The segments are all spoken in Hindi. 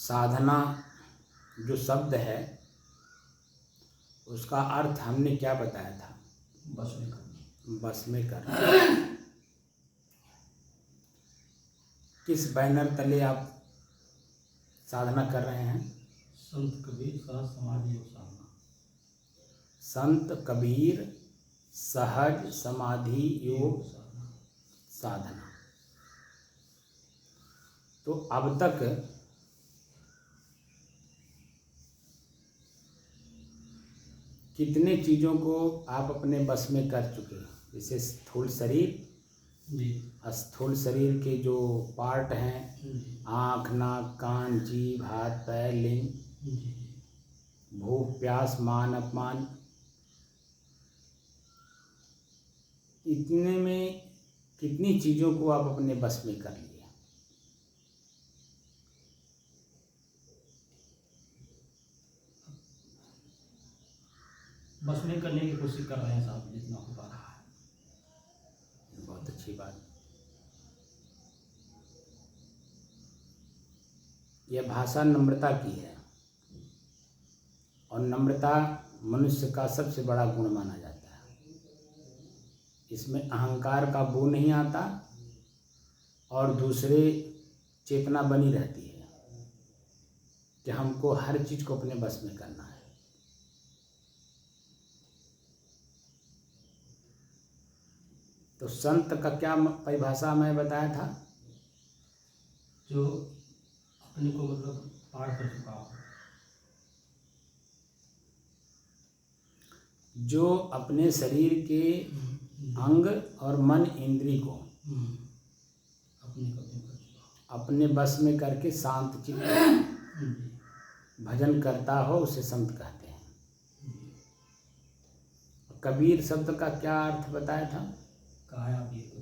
साधना जो शब्द है उसका अर्थ हमने क्या बताया था? बस में करना। बस में करना। किस बैनर तले आप साधना कर रहे हैं? संत कबीर सहज समाधि योग साधना। संत कबीर सहज समाधि योग साधना। साधना। तो अब तक कितने चीज़ों को आप अपने बस में कर चुके हैं? जैसे स्थूल शरीर जी। स्थूल शरीर के जो पार्ट हैं, जी। आँख, नाक, कान, जीभ, हाथ, पैर, लिंग, जी। भूख, प्यास, मान, अपमान, इतने में कितनी चीज़ों को आप अपने बस में कर लिए? बस में करने की कोशिश कर रहे हैं साहब, जितना हो पा रहा है। बहुत अच्छी बात। यह भाषा नम्रता की है और नम्रता मनुष्य का सबसे बड़ा गुण माना जाता है। इसमें अहंकार का बो नहीं आता और दूसरे चेतना बनी रहती है कि हमको हर चीज़ को अपने बस में करना है। तो संत का क्या परिभाषा मैं बताया था? जो अपने को मतलब पार कर चुका हो, जो अपने शरीर के अंग और मन इंद्री को अपने बस में करके शांत चित्त भजन करता हो, उसे संत कहते हैं। कबीर शब्द का क्या अर्थ बताया था? काया वीर कबीर।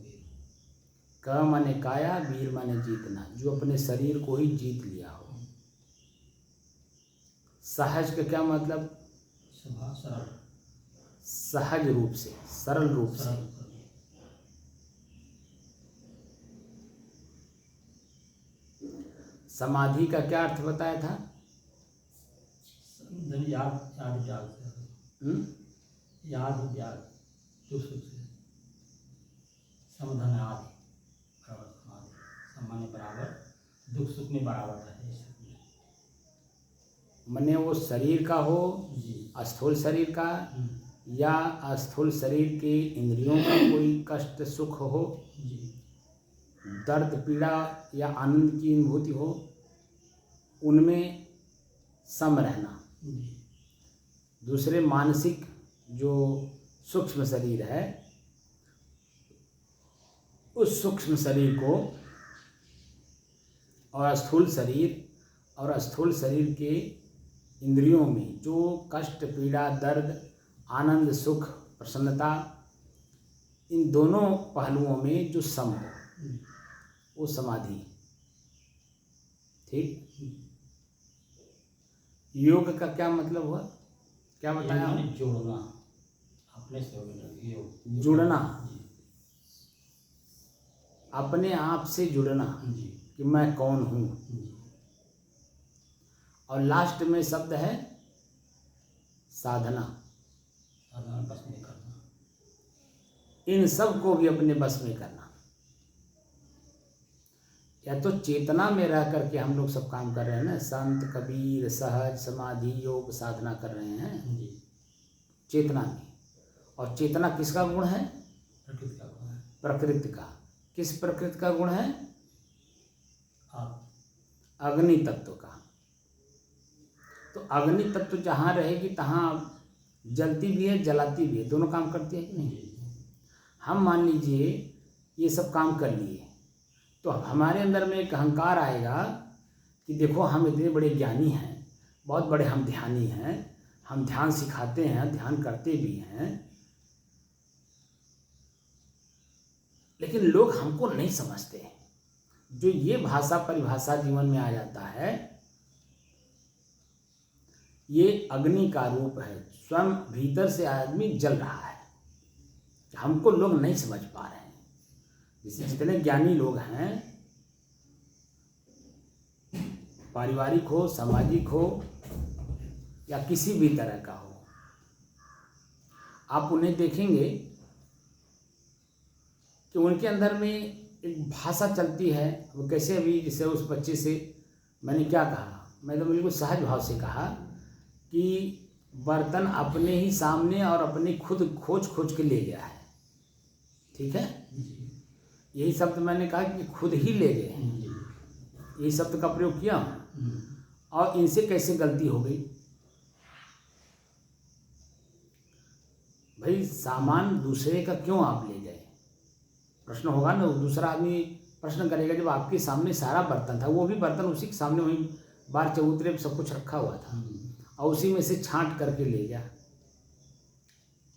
क माने काया, वीर माने जीतना, जो अपने शरीर को ही जीत लिया हो। सहज का क्या मतलब? सरल। सहज रूप से, सरल रूप से। समाधि का क्या अर्थ बताया था? याद याद समाधान आदि सम्मान बराबर, दुख सुख में बराबर है। मने वो शरीर का हो, स्थूल शरीर का, या स्थूल शरीर के इंद्रियों का कोई कष्ट सुख हो, दर्द पीड़ा या आनंद की अनुभूति हो, उनमें सम रहना। दूसरे मानसिक जो सूक्ष्म शरीर है, उस सूक्ष्म शरीर को और स्थूल शरीर के इंद्रियों में जो कष्ट पीड़ा दर्द आनंद सुख प्रसन्नता, इन दोनों पहलुओं में जो सम हो, वो समाधि। ठीक। योग का क्या मतलब हुआ? क्या बताया? जोड़ना, अपने से जुड़ना, अपने आप से जुड़ना कि मैं कौन हूँ। और लास्ट में शब्द है साधना। बस में करना। इन सब को भी अपने बस में करना। या तो चेतना में रह करके हम लोग सब काम कर रहे हैं ना, संत कबीर सहज समाधि योग साधना कर रहे हैं चेतना में। और चेतना किसका गुण है? प्रकृति का गुण है। प्रकृति का। किस प्रकृति का गुण है? अग्नि तत्व का। तो अग्नि तत्व जहाँ रहेगी तहाँ जलती भी है जलाती भी है, दोनों काम करती है कि नहीं? हम मान लीजिए ये सब काम कर लिए तो हमारे अंदर में एक अहंकार आएगा कि देखो हम इतने बड़े ज्ञानी हैं, बहुत बड़े हम ध्यानी हैं, हम ध्यान सिखाते हैं, ध्यान करते भी हैं, लेकिन लोग हमको नहीं समझते। जो ये भाषा परिभाषा जीवन में आ जाता है, ये अग्नि का रूप है। स्वयं भीतर से आदमी जल रहा है, हमको लोग नहीं समझ पा रहे हैं। जैसे जितने ज्ञानी लोग हैं पारिवारिक हो, सामाजिक हो या किसी भी तरह का हो, आप उन्हें देखेंगे कि उनके अंदर में एक भाषा चलती है। वो कैसे, अभी जैसे उस बच्चे से मैंने क्या कहा, मैं तो बिल्कुल सहज भाव से कहा कि बर्तन अपने ही सामने और अपने खुद खोज खोज के ले गया है। ठीक है, यही शब्द मैंने कहा कि खुद ही ले गए हैं, यही शब्द का प्रयोग किया हूँ। और इनसे कैसे गलती हो गई भाई? सामान दूसरे का क्यों आप ले गए? प्रश्न होगा ना, दूसरा आदमी प्रश्न करेगा, जब आपके सामने सारा बर्तन था, वो भी बर्तन उसी के सामने वहीं बार चबूतरे सब कुछ रखा हुआ था, और उसी में से छांट करके ले गया।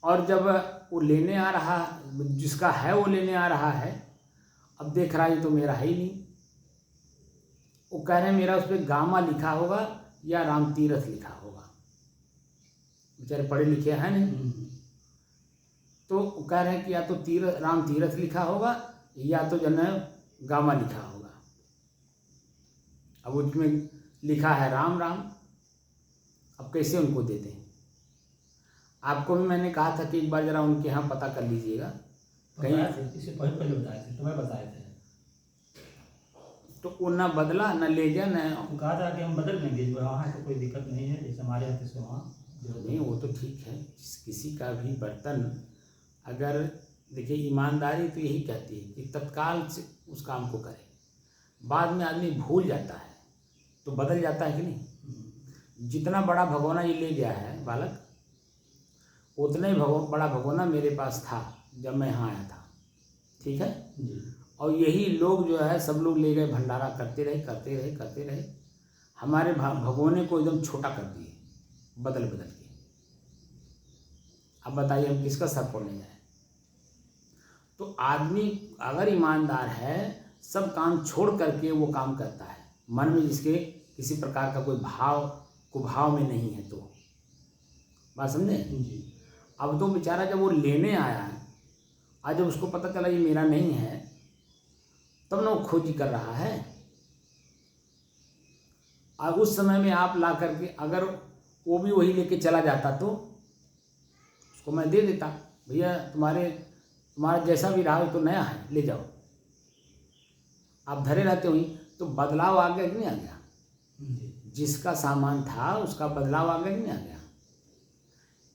और जब वो लेने आ रहा, जिसका है वो लेने आ रहा है, अब देख रहा है ये तो मेरा है ही नहीं। वो कह रहे हैं मेरा उस पर गामा लिखा होगा या राम तीरथ लिखा होगा। बेचारे पढ़े लिखे हैं नहीं, तो वो कह रहे हैं कि या तो राम तीरथ लिखा होगा या तो जो है गामा लिखा होगा। अब उसमें लिखा है राम राम, अब कैसे उनको दे दें? आपको भी मैंने कहा था कि एक बार जरा उनके यहाँ पता कर लीजिएगा कहीं। इससे पहले बताए थे, तुम्हें बताए थे, तो वो ना बदला ना ले गया ना। कहा था कि हम बदल लेंगे, वहाँ तो कोई दिक्कत नहीं है, जैसे हमारे यहाँ से वहाँ नहीं, वो तो ठीक है। किसी का भी बर्तन अगर देखिए, ईमानदारी तो यही कहती है कि तत्काल से उस काम को करे, बाद में आदमी भूल जाता है तो बदल जाता है कि नहीं। जितना बड़ा भगोना ये ले गया है बालक, उतना ही बड़ा भगोना मेरे पास था जब मैं यहाँ आया था। ठीक है, और यही लोग जो है सब लोग ले गए, भंडारा करते रहे करते रहे करते रहे, हमारे भगोने को एकदम छोटा कर दिए बदल बदल के। अब बताइए हम किसका सर फोड़ने जाए? तो आदमी अगर ईमानदार है, सब काम छोड़ करके वो काम करता है, मन में जिसके किसी प्रकार का कोई कुभाव में नहीं है। तो बात समझे? अब तो बेचारा जब वो लेने आया है, आज जब उसको पता चला ये मेरा नहीं है, तब ना वो खोजी कर रहा है। और उस समय में आप ला करके अगर वो भी वही लेके चला जाता तो उसको मैं दे देता, भैया तुम्हारा जैसा भी रहा तो नया है, ले जाओ। आप धरे रहते हुई तो बदलाव आ गया कि नहीं आ गया? जिसका सामान था उसका बदलाव आ गया कि नहीं आ गया?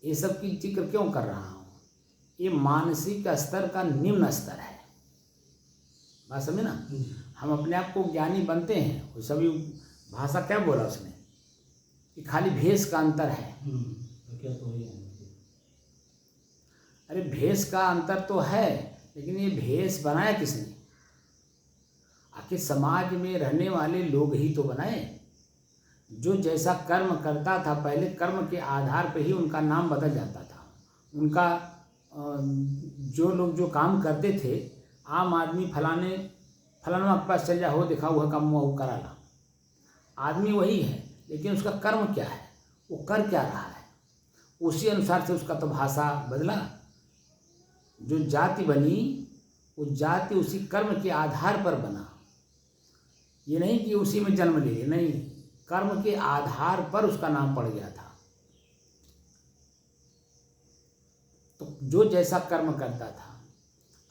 ये सब की जिक्र क्यों कर रहा हूँ? ये मानसिक स्तर का निम्न स्तर है। बात समझे ना? हम अपने आप को ज्ञानी बनते हैं, वो सभी भाषा क्या बोला उसने कि खाली भेष का अंतर है। क्या तो वही है। अरे भेष का अंतर तो है, लेकिन ये भेष बनाया किसने? आखिर समाज में रहने वाले लोग ही तो बनाए। जो जैसा कर्म करता था, पहले कर्म के आधार पर ही उनका नाम बदल जाता था। उनका जो लोग जो काम करते थे, आम आदमी फलाना के पास चल जा, हो देखा हुआ काम वो करा ला, आदमी वही है, लेकिन उसका कर्म क्या है, वो कर क्या रहा है, उसी अनुसार से उसका तो भाषा बदला। जो जाति बनी वो जाति उसी कर्म के आधार पर बना। ये नहीं कि उसी में जन्म ले, नहीं, कर्म के आधार पर उसका नाम पड़ गया था। तो जो जैसा कर्म करता था,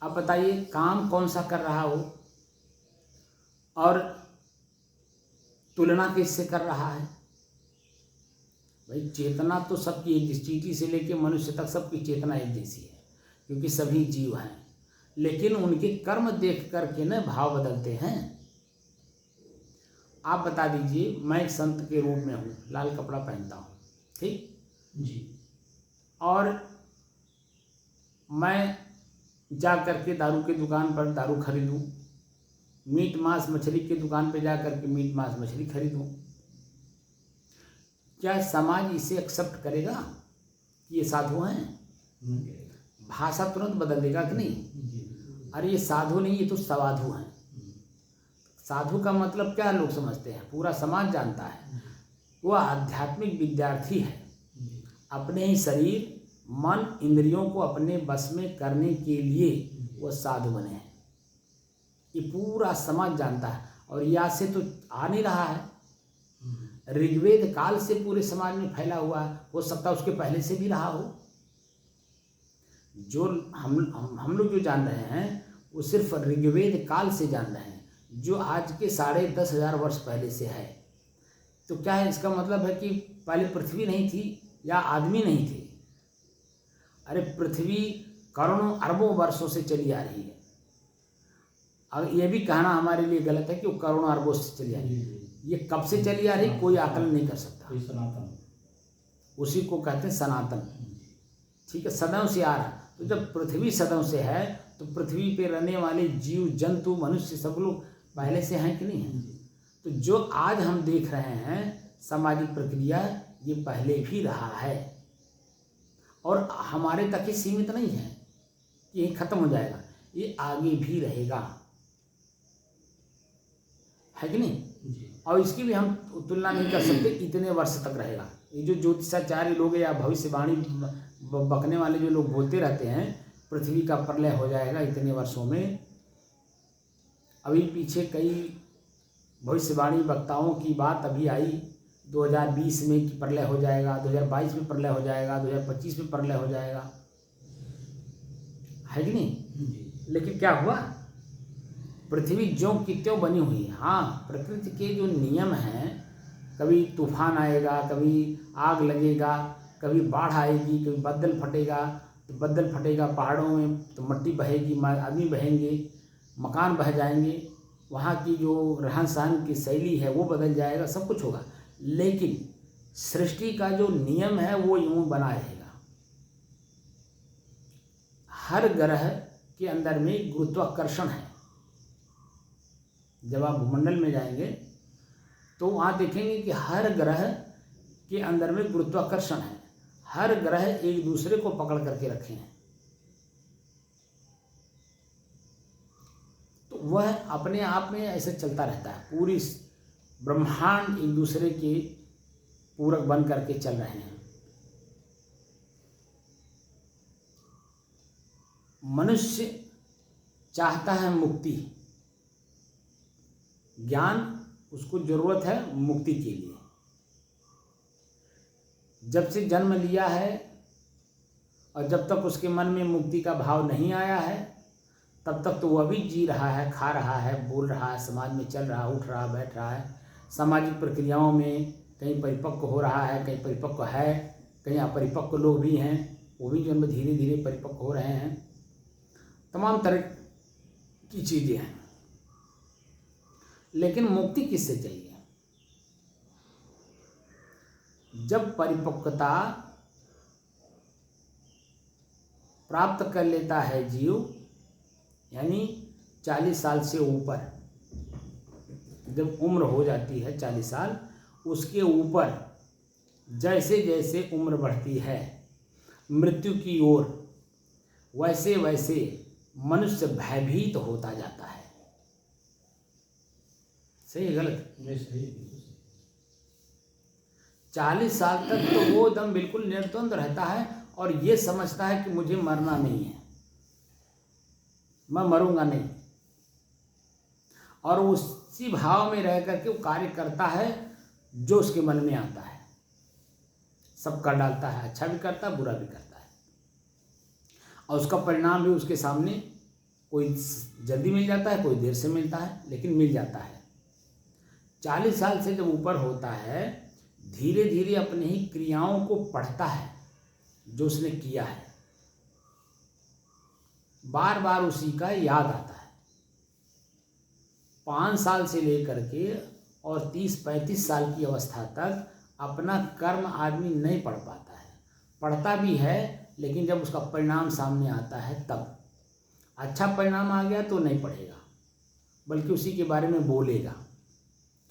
अब बताइए काम कौन सा कर रहा हो और तुलना किससे कर रहा है? भाई चेतना तो सबकी एक जैसी, चींटी से लेके मनुष्य तक सबकी चेतना एक जैसी है, क्योंकि सभी जीव हैं। लेकिन उनके कर्म देख करके न भाव बदलते हैं। आप बता दीजिए, मैं एक संत के रूप में हूँ, लाल कपड़ा पहनता हूँ, ठीक जी, और मैं जा करके दारू की दुकान पर दारू खरीदूँ, मीट मांस मछली की दुकान पर जा करके मीट मांस मछली खरीदूँ, क्या समाज इसे एक्सेप्ट करेगा कि ये साधु हैं? भाषा तुरंत बदल देगा कि नहीं? अरे ये साधु नहीं, ये तो सवाधु हैं। साधु का मतलब क्या लोग समझते हैं, पूरा समाज जानता है, वो आध्यात्मिक विद्यार्थी है। अपने ही शरीर मन इंद्रियों को अपने बस में करने के लिए वो साधु बने हैं। ये पूरा समाज जानता है, और यहाँ से तो आ नहीं रहा है। ऋग्वेद काल से पूरे समाज में फैला हुआ है, हो सकता है उसके पहले से भी रहा हो। जो हम लोग जो जान रहे हैं वो सिर्फ ऋग्वेद काल से जान रहे हैं, जो आज के 10,500 वर्ष पहले से है। तो क्या है, इसका मतलब है कि पहले पृथ्वी नहीं थी या आदमी नहीं थे? अरे पृथ्वी करोड़ों अरबों वर्षों से चली आ रही है। अब ये भी कहना हमारे लिए गलत है कि वो करोड़ों अरबों से चली आ रही है। ये कब से चली आ रही कोई आकलन नहीं कर सकता। कोई सनातन, उसी को कहते हैं सनातन। ठीक है, सदैव से आ रहा। तो जब पृथ्वी सदैव से है तो पृथ्वी पे रहने वाले जीव जंतु मनुष्य सब लोग पहले से हैं कि नहीं हैं? तो जो आज हम देख रहे हैं सामाजिक प्रक्रिया, ये पहले भी रहा है और हमारे तक ही सीमित नहीं है कि ये खत्म हो जाएगा, ये आगे भी रहेगा, है कि नहीं? और इसकी भी हम तुलना नहीं कर सकते इतने वर्ष तक रहेगा। ये जो ज्योतिषाचार्य लोग या भविष्यवाणी बकने वाले जो लोग बोलते रहते हैं पृथ्वी का प्रलय हो जाएगा इतने वर्षों में, अभी पीछे कई भविष्यवाणी वक्ताओं की बात अभी आई 2020 में कि प्रलय हो जाएगा, 2022 में प्रलय हो जाएगा, 2025 में प्रलय हो जाएगा, है कि नहीं? लेकिन क्या हुआ? पृथ्वी ज्यों की त्यों बनी हुई है। हाँ, प्रकृति के जो नियम हैं, कभी तूफान आएगा, कभी आग लगेगा, कभी बाढ़ आएगी, कभी बदल फटेगा, तो बदल फटेगा पहाड़ों में तो मिट्टी बहेगी, आदमी बहेंगे, मकान बह जाएंगे, वहाँ की जो रहन सहन की शैली है वो बदल जाएगा, सब कुछ होगा। लेकिन सृष्टि का जो नियम है वो यूं बना रहेगा। हर ग्रह के अंदर में गुरुत्वाकर्षण है। जब आप भूमंडल में जाएंगे तो वहाँ देखेंगे कि हर ग्रह के अंदर में गुरुत्वाकर्षण है। हर ग्रह एक दूसरे को पकड़ करके रखे हैं, तो वह अपने आप में ऐसे चलता रहता है। पूरी ब्रह्मांड एक दूसरे के पूरक बन करके चल रहे हैं। मनुष्य चाहता है मुक्ति, ज्ञान उसको जरूरत है मुक्ति के लिए। जब से जन्म लिया है और जब तक उसके मन में मुक्ति का भाव नहीं आया है तब तक तो वह भी जी रहा है, खा रहा है, बोल रहा है, समाज में चल रहा है, उठ रहा, बैठ रहा है, सामाजिक प्रक्रियाओं में कहीं परिपक्व हो रहा है, कहीं परिपक्व है, कहीं अपरिपक्व लोग भी हैं, वो भी जन्म धीरे धीरे परिपक्व हो रहे हैं। तमाम तरह की चीज़ें हैं। लेकिन मुक्ति किससे चाहिए? जब परिपक्वता प्राप्त कर लेता है जीव, यानी 40 साल से ऊपर, जब उम्र हो जाती है 40 साल, उसके ऊपर जैसे जैसे उम्र बढ़ती है मृत्यु की ओर, वैसे वैसे मनुष्य भयभीत होता जाता है। सही है गलत? ये सही है। 40 साल तक तो वो एकदम बिल्कुल निर्द्वंद रहता है और ये समझता है कि मुझे मरना नहीं है, मैं मरूंगा नहीं, और उसी भाव में रह करके वो कार्य करता है जो उसके मन में आता है, सब कर डालता है, अच्छा भी करता है, बुरा भी करता है, और उसका परिणाम भी उसके सामने, कोई जल्दी मिल जाता है, कोई देर से मिलता है, लेकिन मिल जाता है। 40 साल से जब ऊपर होता है, धीरे धीरे अपनी ही क्रियाओं को पढ़ता है जो उसने किया है, बार बार उसी का याद आता है। 5 साल से लेकर के और 30-35 साल की अवस्था तक अपना कर्म आदमी नहीं पढ़ पाता है, पढ़ता भी है लेकिन जब उसका परिणाम सामने आता है तब। अच्छा परिणाम आ गया तो नहीं पढ़ेगा, बल्कि उसी के बारे में बोलेगा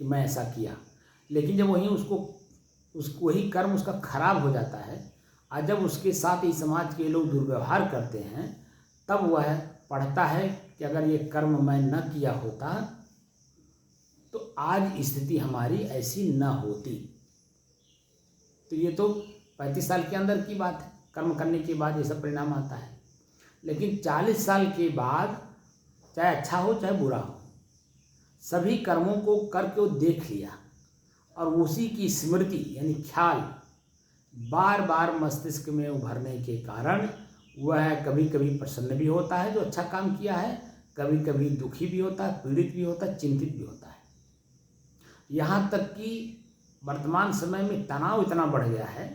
कि मैं ऐसा किया। लेकिन जब वही कर्म उसका खराब हो जाता है और जब उसके साथ ही समाज के लोग दुर्व्यवहार करते हैं, तब वह पढ़ता है कि अगर ये कर्म मैं न किया होता तो आज स्थिति हमारी ऐसी न होती। तो ये तो 35 साल के अंदर की बात है, कर्म करने के बाद ये सब परिणाम आता है। लेकिन 40 साल के बाद, चाहे अच्छा हो चाहे बुरा हो, सभी कर्मों को करके वो देख लिया और उसी की स्मृति यानी ख्याल बार बार मस्तिष्क में उभरने के कारण वह कभी कभी प्रसन्न भी होता है जो अच्छा काम किया है, कभी कभी दुखी भी होता है, पीड़ित भी होता है, चिंतित भी होता है। यहाँ तक कि वर्तमान समय में तनाव इतना बढ़ गया है।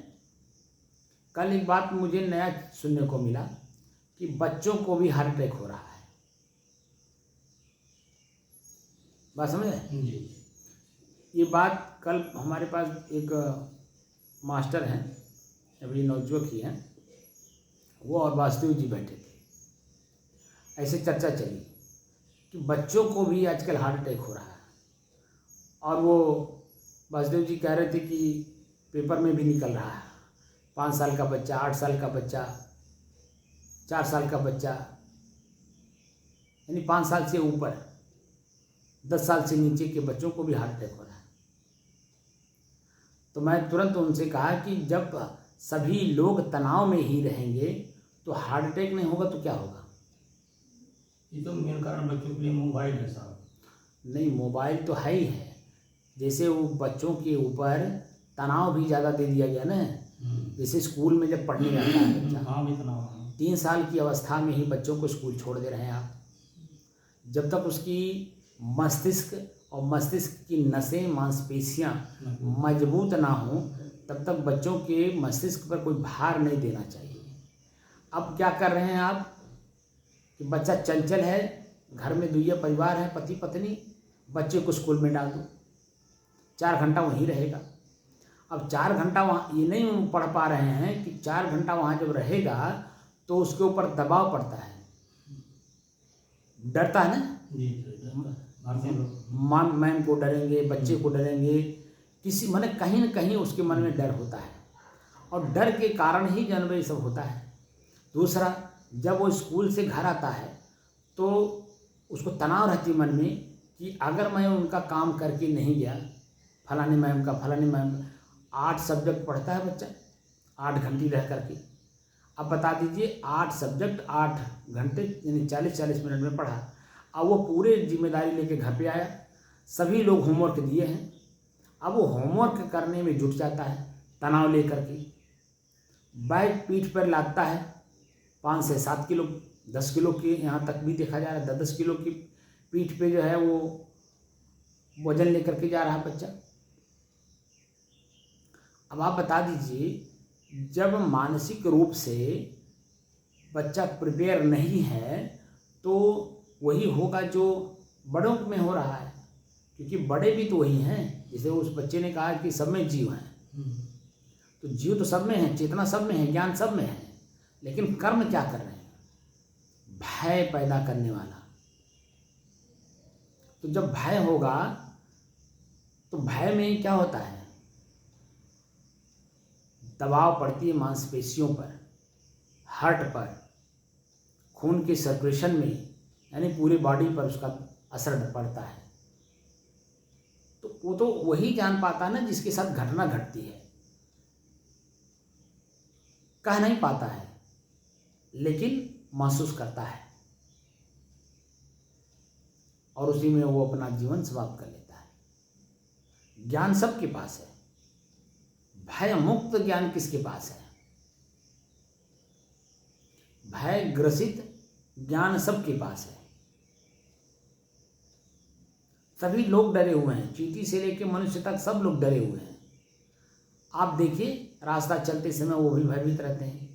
कल एक बात मुझे नया सुनने को मिला कि बच्चों को भी हार्ट अटैक हो रहा है। बात समझे? जी। ये बात कल हमारे पास एक मास्टर हैं, अभी नवजुवक ही हैं, वो और वासुदेव जी बैठे थे। ऐसे चर्चा चली कि बच्चों को भी आजकल हार्ट अटैक हो रहा है। और वो वासुदेव जी कह रहे थे कि पेपर में भी निकल रहा है, 5 साल का बच्चा, 8 साल का बच्चा, 4 साल का बच्चा, यानी 5 साल से ऊपर, 10 साल से नीचे के बच्चों को भी हार्ट अटैक हो रहा है। तो मैं तुरंत उनसे कहा कि जब सभी लोग तनाव में ही रहेंगे तो हार्ट अटैक नहीं होगा तो क्या होगा? ये तो मेन कारण बच्चों के लिए मोबाइल है साहब। नहीं, मोबाइल तो है ही है। जैसे वो बच्चों के ऊपर तनाव भी ज़्यादा दे दिया गया ना। जैसे स्कूल में जब पढ़ने जाता है बच्चा, हाँ भी तनाव 3 साल की अवस्था में ही बच्चों को स्कूल छोड़ दे रहे हैं आप। जब तक उसकी मस्तिष्क और मस्तिष्क की नसें, मांसपेशियां मजबूत ना हो, तब तक बच्चों के मस्तिष्क पर कोई भार नहीं देना चाहिए। अब क्या कर रहे हैं आप कि बच्चा चंचल है, घर में दुइया परिवार है, पति पत्नी, बच्चे को स्कूल में डाल दो, 4 घंटा वहीं रहेगा। अब 4 घंटा वहाँ ये नहीं पढ़ पा रहे हैं कि 4 घंटा वहाँ जब रहेगा तो उसके ऊपर दबाव पड़ता है, डरता है ना। मैम को डरेंगे, बच्चे को डरेंगे, किसी माने कहीं ना कहीं उसके मन में डर होता है, और डर के कारण ही जन्म ये सब होता है। दूसरा, जब वो स्कूल से घर आता है तो उसको तनाव रहती है मन में कि अगर मैं उनका काम करके नहीं गया, फलानी मैम का 8 सब्जेक्ट पढ़ता है बच्चा 8 घंटे रह करके। अब बता दीजिए 8 सब्जेक्ट 8 घंटे यानी 40-40 मिनट में पढ़ा। अब वो पूरे जिम्मेदारी लेके घर पे आया, सभी लोग होमवर्क दिए हैं, अब वो होमवर्क करने में जुट जाता है तनाव लेकर के, बैग पीठ पर लादता है 5 से 7 किलो, 10 किलो की, यहाँ तक भी देखा जा रहा है 10-10 किलो की पीठ पे जो है वो वजन लेकर के जा रहा है बच्चा। अब आप बता दीजिए, जब मानसिक रूप से बच्चा प्रिपेयर नहीं है तो वही होगा जो बड़ों में हो रहा है, क्योंकि बड़े भी तो वही हैं। जैसे उस बच्चे ने कहा कि सब में जीव हैं, तो जीव तो सब में है, चेतना सब में है, ज्ञान सब में है, लेकिन कर्म क्या कर रहे हैं? भय पैदा करने वाला। तो जब भय होगा तो भय में क्या होता है? दबाव पड़ती है मांसपेशियों पर, हार्ट पर, खून के सर्कुलेशन में, यानी पूरी बॉडी पर उसका असर पड़ता है। तो वो तो वही जान पाता है ना जिसके साथ घटना घटती है, कह नहीं पाता है लेकिन महसूस करता है, और उसी में वो अपना जीवन समाप्त कर लेता है। ज्ञान सबके पास है, भय मुक्त ज्ञान किसके पास है? भय ग्रसित ज्ञान सबके पास है। सभी लोग डरे हुए हैं, चींटी से लेकर मनुष्य तक सब लोग डरे हुए हैं। आप देखिए रास्ता चलते समय वो भी भयभीत रहते हैं।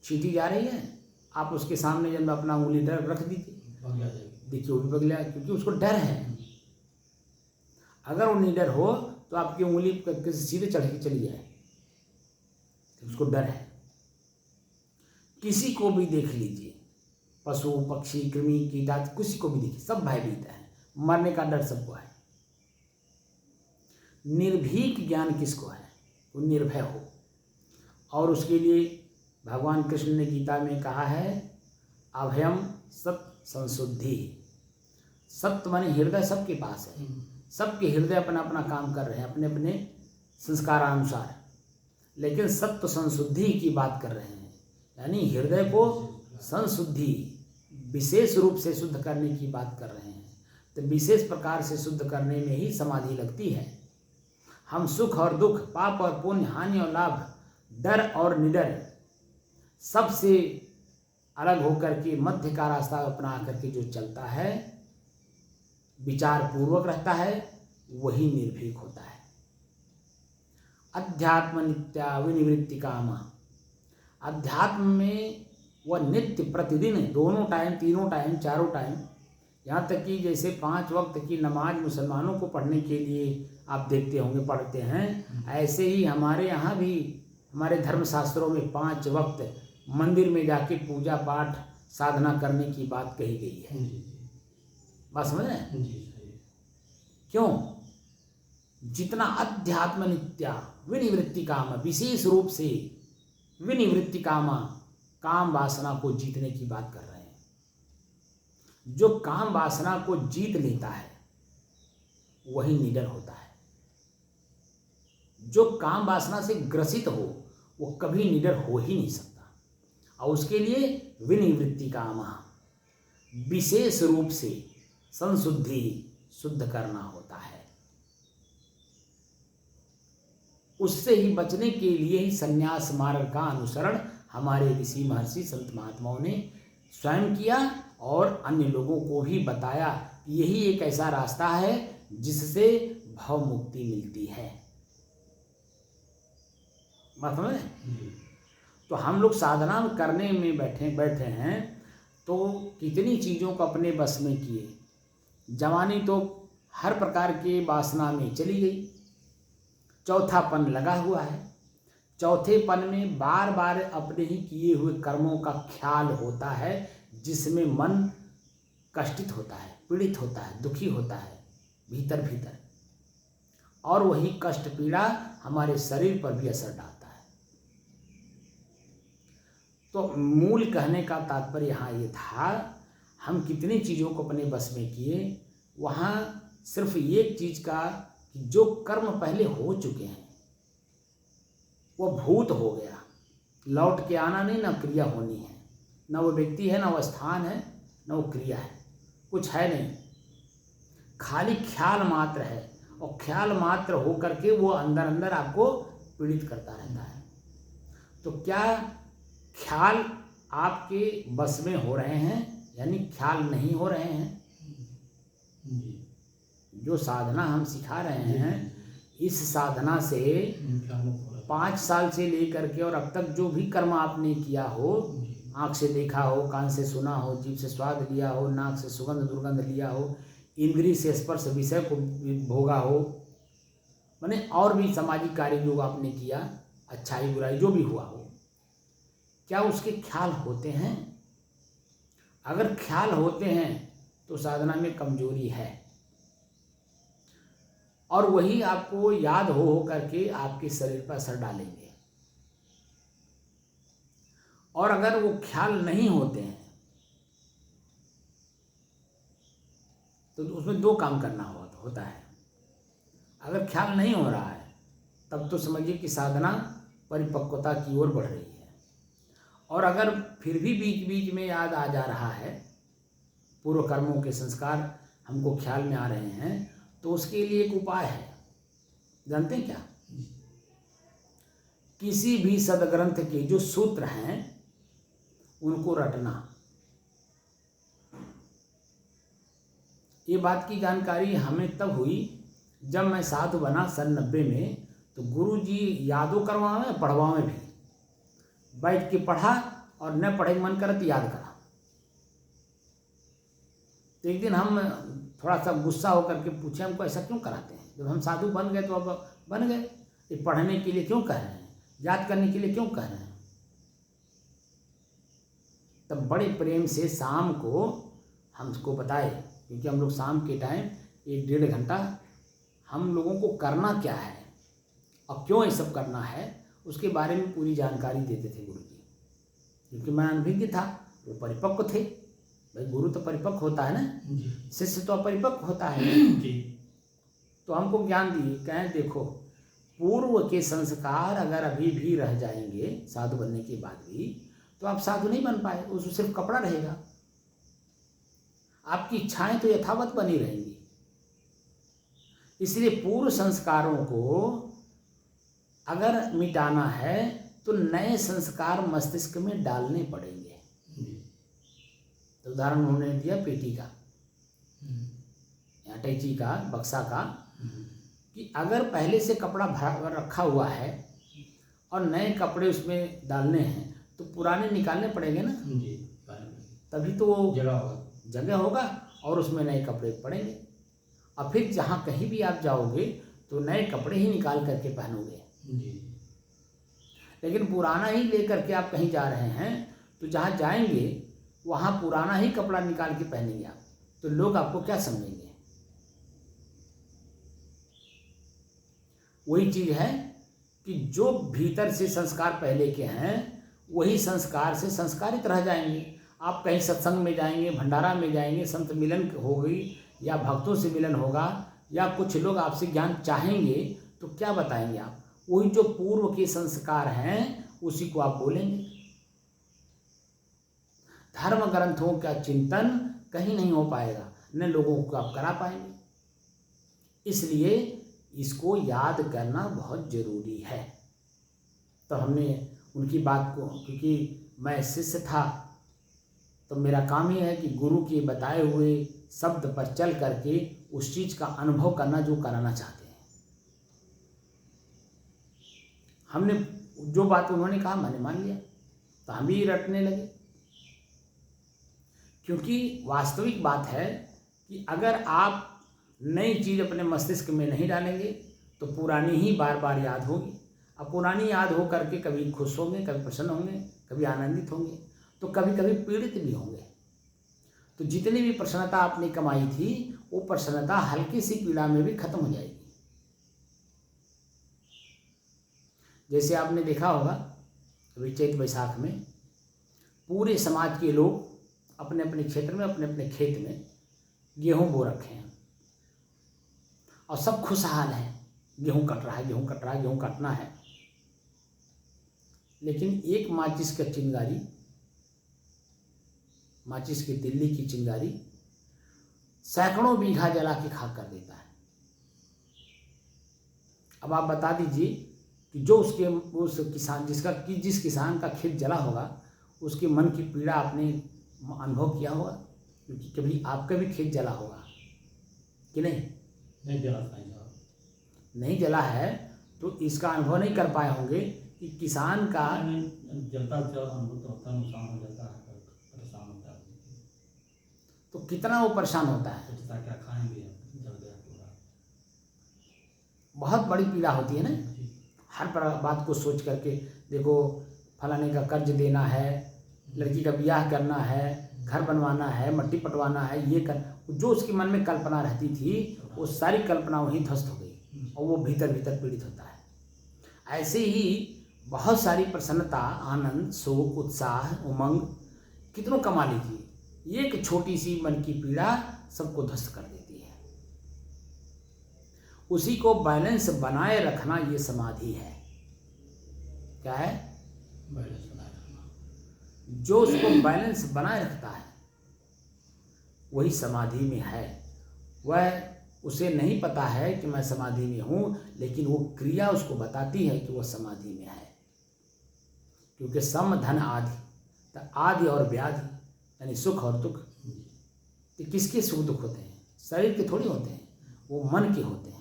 चींटी जा रही है, आप उसके सामने जब अपना उंगली डर रख दीजिए, देखिए वो भी बगल जाए, क्योंकि उसको डर है। अगर वो निडर हो तो आपकी उंगली किसी सीधे चढ़ के चली जाए, उसको डर है। किसी को भी देख लीजिए, पशु पक्षी कृमि कीटा, किसी को भी देखिए, सब भयभीत है, मरने का डर सबको है। निर्भीक ज्ञान किसको है? वो निर्भय हो। और उसके लिए भगवान कृष्ण ने गीता में कहा है, अभयम सत संशुद्धि। सत्य माने हृदय सबके पास है, सबके हृदय अपना अपना काम कर रहे हैं अपने अपने संस्कारानुसार, लेकिन सत्य संशुद्धि की बात कर रहे हैं, यानी हृदय को संशुद्धि विशेष रूप से शुद्ध करने की बात कर रहे हैं। तो विशेष प्रकार से शुद्ध करने में ही समाधि लगती है। हम सुख और दुख, पाप और पुण्य, हानि और लाभ, डर और निडर सबसे अलग होकर के मध्य का रास्ता अपना करके जो चलता है, विचार पूर्वक रहता है, वही निर्भीक होता है। अध्यात्म नित्या विनिवृत्ति कामा, अध्यात्म में वह नित्य प्रतिदिन दोनों टाइम, तीनों टाइम, चारों टाइम, यहाँ तक कि जैसे 5 वक्त की नमाज मुसलमानों को पढ़ने के लिए आप देखते होंगे पढ़ते हैं, ऐसे ही हमारे यहाँ भी हमारे धर्मशास्त्रों में 5 वक्त मंदिर में जाके पूजा पाठ साधना करने की बात कही गई है। बात समझ रहे हैं? क्यों? जितना अध्यात्म नित्या विनिवृत्ति काम, विशेष रूप से विनिवृत्ति कामा, काम वासना को जीतने की बात कर रहे हैं। जो काम वासना को जीत लेता है वही निडर होता है। जो काम वासना से ग्रसित हो वो कभी निडर हो ही नहीं सकता। और उसके लिए विनिवृत्ति कामा, विशेष रूप से संशुद्धि, शुद्ध करना होता है। उससे ही बचने के लिए ही संन्यास मार्ग का अनुसरण हमारे ऋषि महर्षि संत महात्माओं ने स्वयं किया और अन्य लोगों को भी बताया कि यही एक ऐसा रास्ता है जिससे भव मुक्ति मिलती है। बात समझ रहे हैं? तो हम लोग साधना करने में बैठे हैं तो कितनी चीज़ों को अपने बस में किए। जवानी तो हर प्रकार के वासना में चली गई, चौथापन लगा हुआ है। चौथेपन में बार बार अपने ही किए हुए कर्मों का ख्याल होता है, जिसमें मन कष्टित होता है, पीड़ित होता है, दुखी होता है भीतर भीतर, और वही कष्ट पीड़ा हमारे शरीर पर भी असर डालता है। तो मूल कहने का तात्पर्य यहाँ ये था, हम कितनी चीज़ों को अपने बस में किए, वहाँ सिर्फ एक चीज़ का कि जो कर्म पहले हो चुके हैं वो भूत हो गया, लौट के आना नहीं, ना क्रिया होनी है, ना वो व्यक्ति है, ना वो स्थान है, ना वो क्रिया है, कुछ है नहीं, खाली ख्याल मात्र है। और ख्याल मात्र हो करके वो अंदर अंदर आपको पीड़ित करता रहता है। तो क्या ख्याल आपके बस में हो रहे हैं, यानी ख्याल नहीं हो रहे हैं? जो साधना हम सिखा रहे हैं, इस साधना से 5 साल से लेकर के और अब तक जो भी कर्म आपने किया हो, आँख से देखा हो, कान से सुना हो, जीभ से स्वाद लिया हो, नाक से सुगंध दुर्गंध लिया हो, इंद्रिय से स्पर्श विषय को भोगा हो, माने और भी सामाजिक कार्य जो आपने किया, अच्छाई बुराई जो भी हुआ हो, क्या उसके ख्याल होते हैं? अगर ख्याल होते हैं तो साधना में कमजोरी है, और वही आपको याद हो करके आपके शरीर पर असर डालेंगे। और अगर वो ख्याल नहीं होते हैं तो उसमें 2 काम करना होता है। अगर ख्याल नहीं हो रहा है तब तो समझिए कि साधना परिपक्वता की ओर बढ़ रही है। और अगर फिर भी बीच बीच में याद आ जा रहा है, पूर्व कर्मों के संस्कार हमको ख्याल में आ रहे हैं, तो उसके लिए एक उपाय है। जानते हैं क्या? किसी भी सदग्रंथ के जो सूत्र हैं उनको रटना। ये बात की जानकारी हमें तब हुई जब मैं साधु बना सन 90 में। तो गुरुजी यादों करवावे पढ़वावे भी, बैठ के पढ़ा और न पढ़े मन करे तो याद करा। तो एक दिन हम थोड़ा सा गुस्सा होकर के पूछे, हमको ऐसा क्यों कराते हैं? जब हम साधु बन गए तो अब बन गए, ये पढ़ने के लिए क्यों कह रहे हैं, याद करने के लिए क्यों कह रहे हैं? तब बड़े प्रेम से शाम को हमको बताए, क्योंकि हम लोग शाम के टाइम 1-1.5 घंटा हम लोगों को करना क्या है और क्यों ये सब करना है उसके बारे में पूरी जानकारी देते थे गुरुजी। क्योंकि मैं अनभिज्ञ था, वो परिपक्व थे। भाई गुरु तो परिपक्व होता है ना, शिष्य तो अपरिपक्व होता है। तो हमको ज्ञान दिए, कहें देखो पूर्व के संस्कार अगर अभी भी रह जाएंगे साधु बनने के बाद भी, तो आप साधु नहीं बन पाए, उसमें सिर्फ कपड़ा रहेगा। आपकी इच्छाएं तो यथावत बनी रहेंगी, इसलिए पूर्व संस्कारों को अगर मिटाना है तो नए संस्कार मस्तिष्क में डालने पड़ेंगे। तो उदाहरण उन्होंने दिया पेटी का, अटैची का, बक्सा का, कि अगर पहले से कपड़ा भरा रखा हुआ है और नए कपड़े उसमें डालने हैं तो पुराने निकालने पड़ेंगे ना, तभी तो वो जगह होगा और उसमें नए कपड़े पड़ेंगे। और फिर जहाँ कहीं भी आप जाओगे तो नए कपड़े ही निकाल करके पहनोगे। लेकिन पुराना ही लेकर के आप कहीं जा रहे हैं तो जहाँ जाएंगे वहाँ पुराना ही कपड़ा निकाल के पहनेंगे आप, तो लोग आपको क्या समझेंगे? वही चीज़ है कि जो भीतर से संस्कार पहले के हैं वही संस्कार से संस्कारित रह जाएंगे। आप कहीं सत्संग में जाएंगे, भंडारा में जाएंगे, संत मिलन होगी या भक्तों से मिलन होगा या कुछ लोग आपसे ज्ञान चाहेंगे तो क्या बताएंगे आप? वही जो पूर्व के संस्कार हैं उसी को आप बोलेंगे। धर्म ग्रंथों का चिंतन कहीं नहीं हो पाएगा, न लोगों को आप करा पाएंगे। इसलिए इसको याद करना बहुत जरूरी है। तो हमने उनकी बात को, क्योंकि मैं शिष्य था तो मेरा काम ही है कि गुरु के बताए हुए शब्द पर चल करके उस चीज का अनुभव करना जो कराना चाहते हैं। हमने जो बात उन्होंने कहा मैंने मान लिया, तो हम भी रटने लगे। क्योंकि वास्तविक बात है कि अगर आप नई चीज़ अपने मस्तिष्क में नहीं डालेंगे तो पुरानी ही बार बार याद होगी। अब पुरानी याद हो करके कभी खुश होंगे, कभी प्रसन्न होंगे, कभी आनंदित होंगे, तो कभी कभी पीड़ित भी होंगे। तो जितनी भी प्रसन्नता आपने कमाई थी वो प्रसन्नता हल्की सी पीड़ा में भी खत्म हो जाएगी। जैसे आपने देखा होगा अभी चैत वैसाख में पूरे समाज के लोग अपने अपने क्षेत्र में, अपने अपने खेत में गेहूं बो रखे हैं और सब खुशहाल हैं। गेहूं कट रहा है, गेहूं कट रहा है, गेहूं काटना है। लेकिन एक माचिस का चिंगारी, माचिस की तिल्ली की चिंगारी सैकड़ों बीघा जला के खाक कर देता है। अब आप बता दीजिए कि जो उस किसान जिस किसान का खेत जला होगा उसके मन की पीड़ा आपने अनुभव किया होगा? क्योंकि कभी आपका भी खेत जला होगा कि नहीं? नहीं जला है तो इसका अनुभव नहीं कर पाए होंगे कि किसान का जलता अनुभव होता, नुकसान हो जाता है, परेशान होता है। तो कितना वो परेशान होता है, क्या खाएंगे, जल गया पूरा। बहुत बड़ी पीड़ा होती है ना। हर बात को सोच करके देखो, फलाने का कर्ज देना है, लड़की का ब्याह करना है, घर बनवाना है, मट्टी पटवाना है, ये कर, जो उसके मन में कल्पना रहती थी वो सारी कल्पना वहीं ध्वस्त हो गई और वो भीतर भीतर पीड़ित होता है। ऐसे ही बहुत सारी प्रसन्नता, आनंद, शोक, उत्साह, उमंग कितनों कमा लीजिए, एक छोटी सी मन की पीड़ा सबको ध्वस्त कर देती है। उसी को बैलेंस बनाए रखना ये समाधि है। क्या है? बैलेंस बनाए रखना। जो उसको बैलेंस बनाए रखता है वही समाधि में है। वह उसे नहीं पता है कि मैं समाधि में हूँ, लेकिन वो क्रिया उसको बताती है कि वह समाधि में है। क्योंकि सम धन आदि, तो आदि और व्याधि यानी सुख और दुख, तो किसके सुख दुख होते हैं? शरीर के थोड़ी होते हैं, वो मन के होते हैं।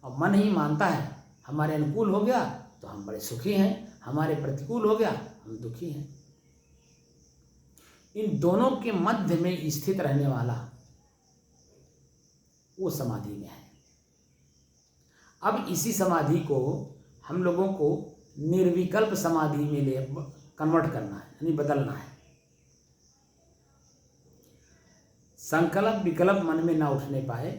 और मन ही मानता है हमारे अनुकूल हो गया तो हम बड़े सुखी हैं, हमारे प्रतिकूल हो गया हम दुखी हैं। इन दोनों के मध्य में स्थित रहने वाला वो समाधि में है। अब इसी समाधि को हम लोगों को निर्विकल्प समाधि में ले कन्वर्ट करना है, यानी बदलना है। संकल्प विकल्प मन में ना उठने पाए।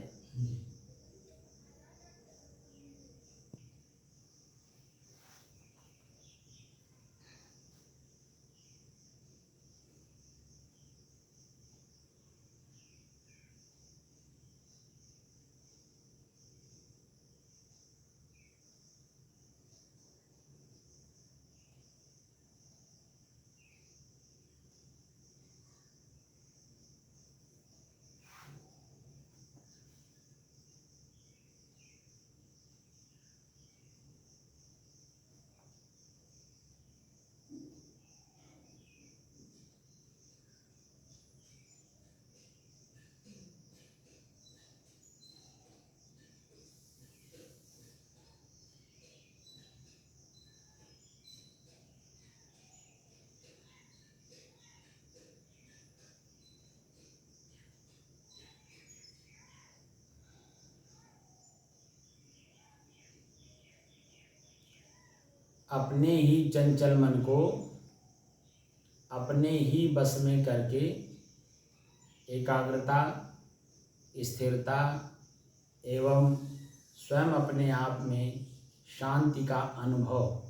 अपने ही चंचल मन को अपने ही बस में करके एकाग्रता, स्थिरता एवं स्वयं अपने आप में शांति का अनुभव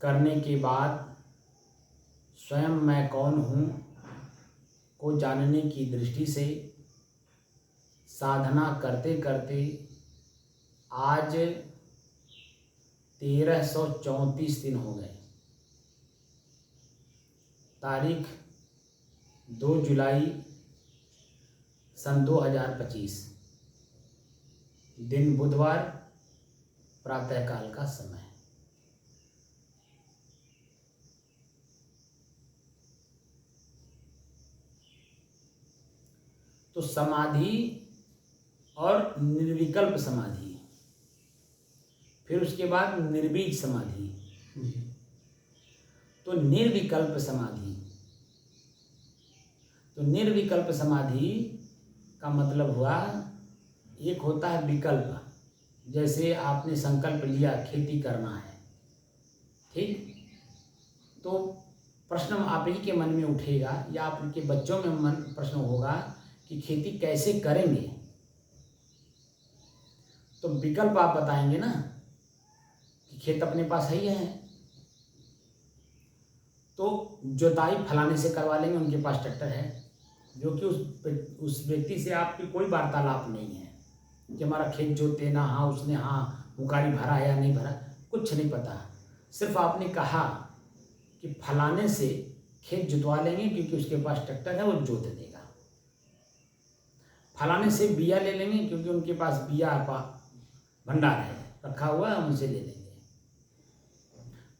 करने के बाद स्वयं मैं कौन हूँ को जानने की दृष्टि से साधना करते करते आज 1334 दिन हो गए। तारीख 2 जुलाई सन 2025, दिन बुधवार, प्रातःकाल का समय। तो समाधि और निर्विकल्प समाधि, फिर उसके बाद निर्बीज समाधि। तो निर्विकल्प समाधि का मतलब हुआ, एक होता है विकल्प, जैसे आपने संकल्प लिया खेती करना है, ठीक, तो प्रश्न आप ही के मन में उठेगा या आपके बच्चों में मन प्रश्न होगा कि खेती कैसे करेंगे। तो विकल्प आप बताएंगे ना कि खेत अपने पास है ही है, तो जोताई फलाने से करवा लेंगे, उनके पास ट्रैक्टर है, जो कि उस व्यक्ति से आपकी कोई वार्तालाप नहीं है कि हमारा खेत जोते ना, हाँ उसने हाँ मुकारी भरा या नहीं भरा, कुछ नहीं पता। सिर्फ आपने कहा कि फलाने से खेत जुतवा लेंगे क्योंकि उसके पास ट्रैक्टर है, वो जोत देगा। फलाने से बिया ले लेंगे क्योंकि उनके पास बिया भंडार है रखा हुआ है, उनसे ले लेंगे।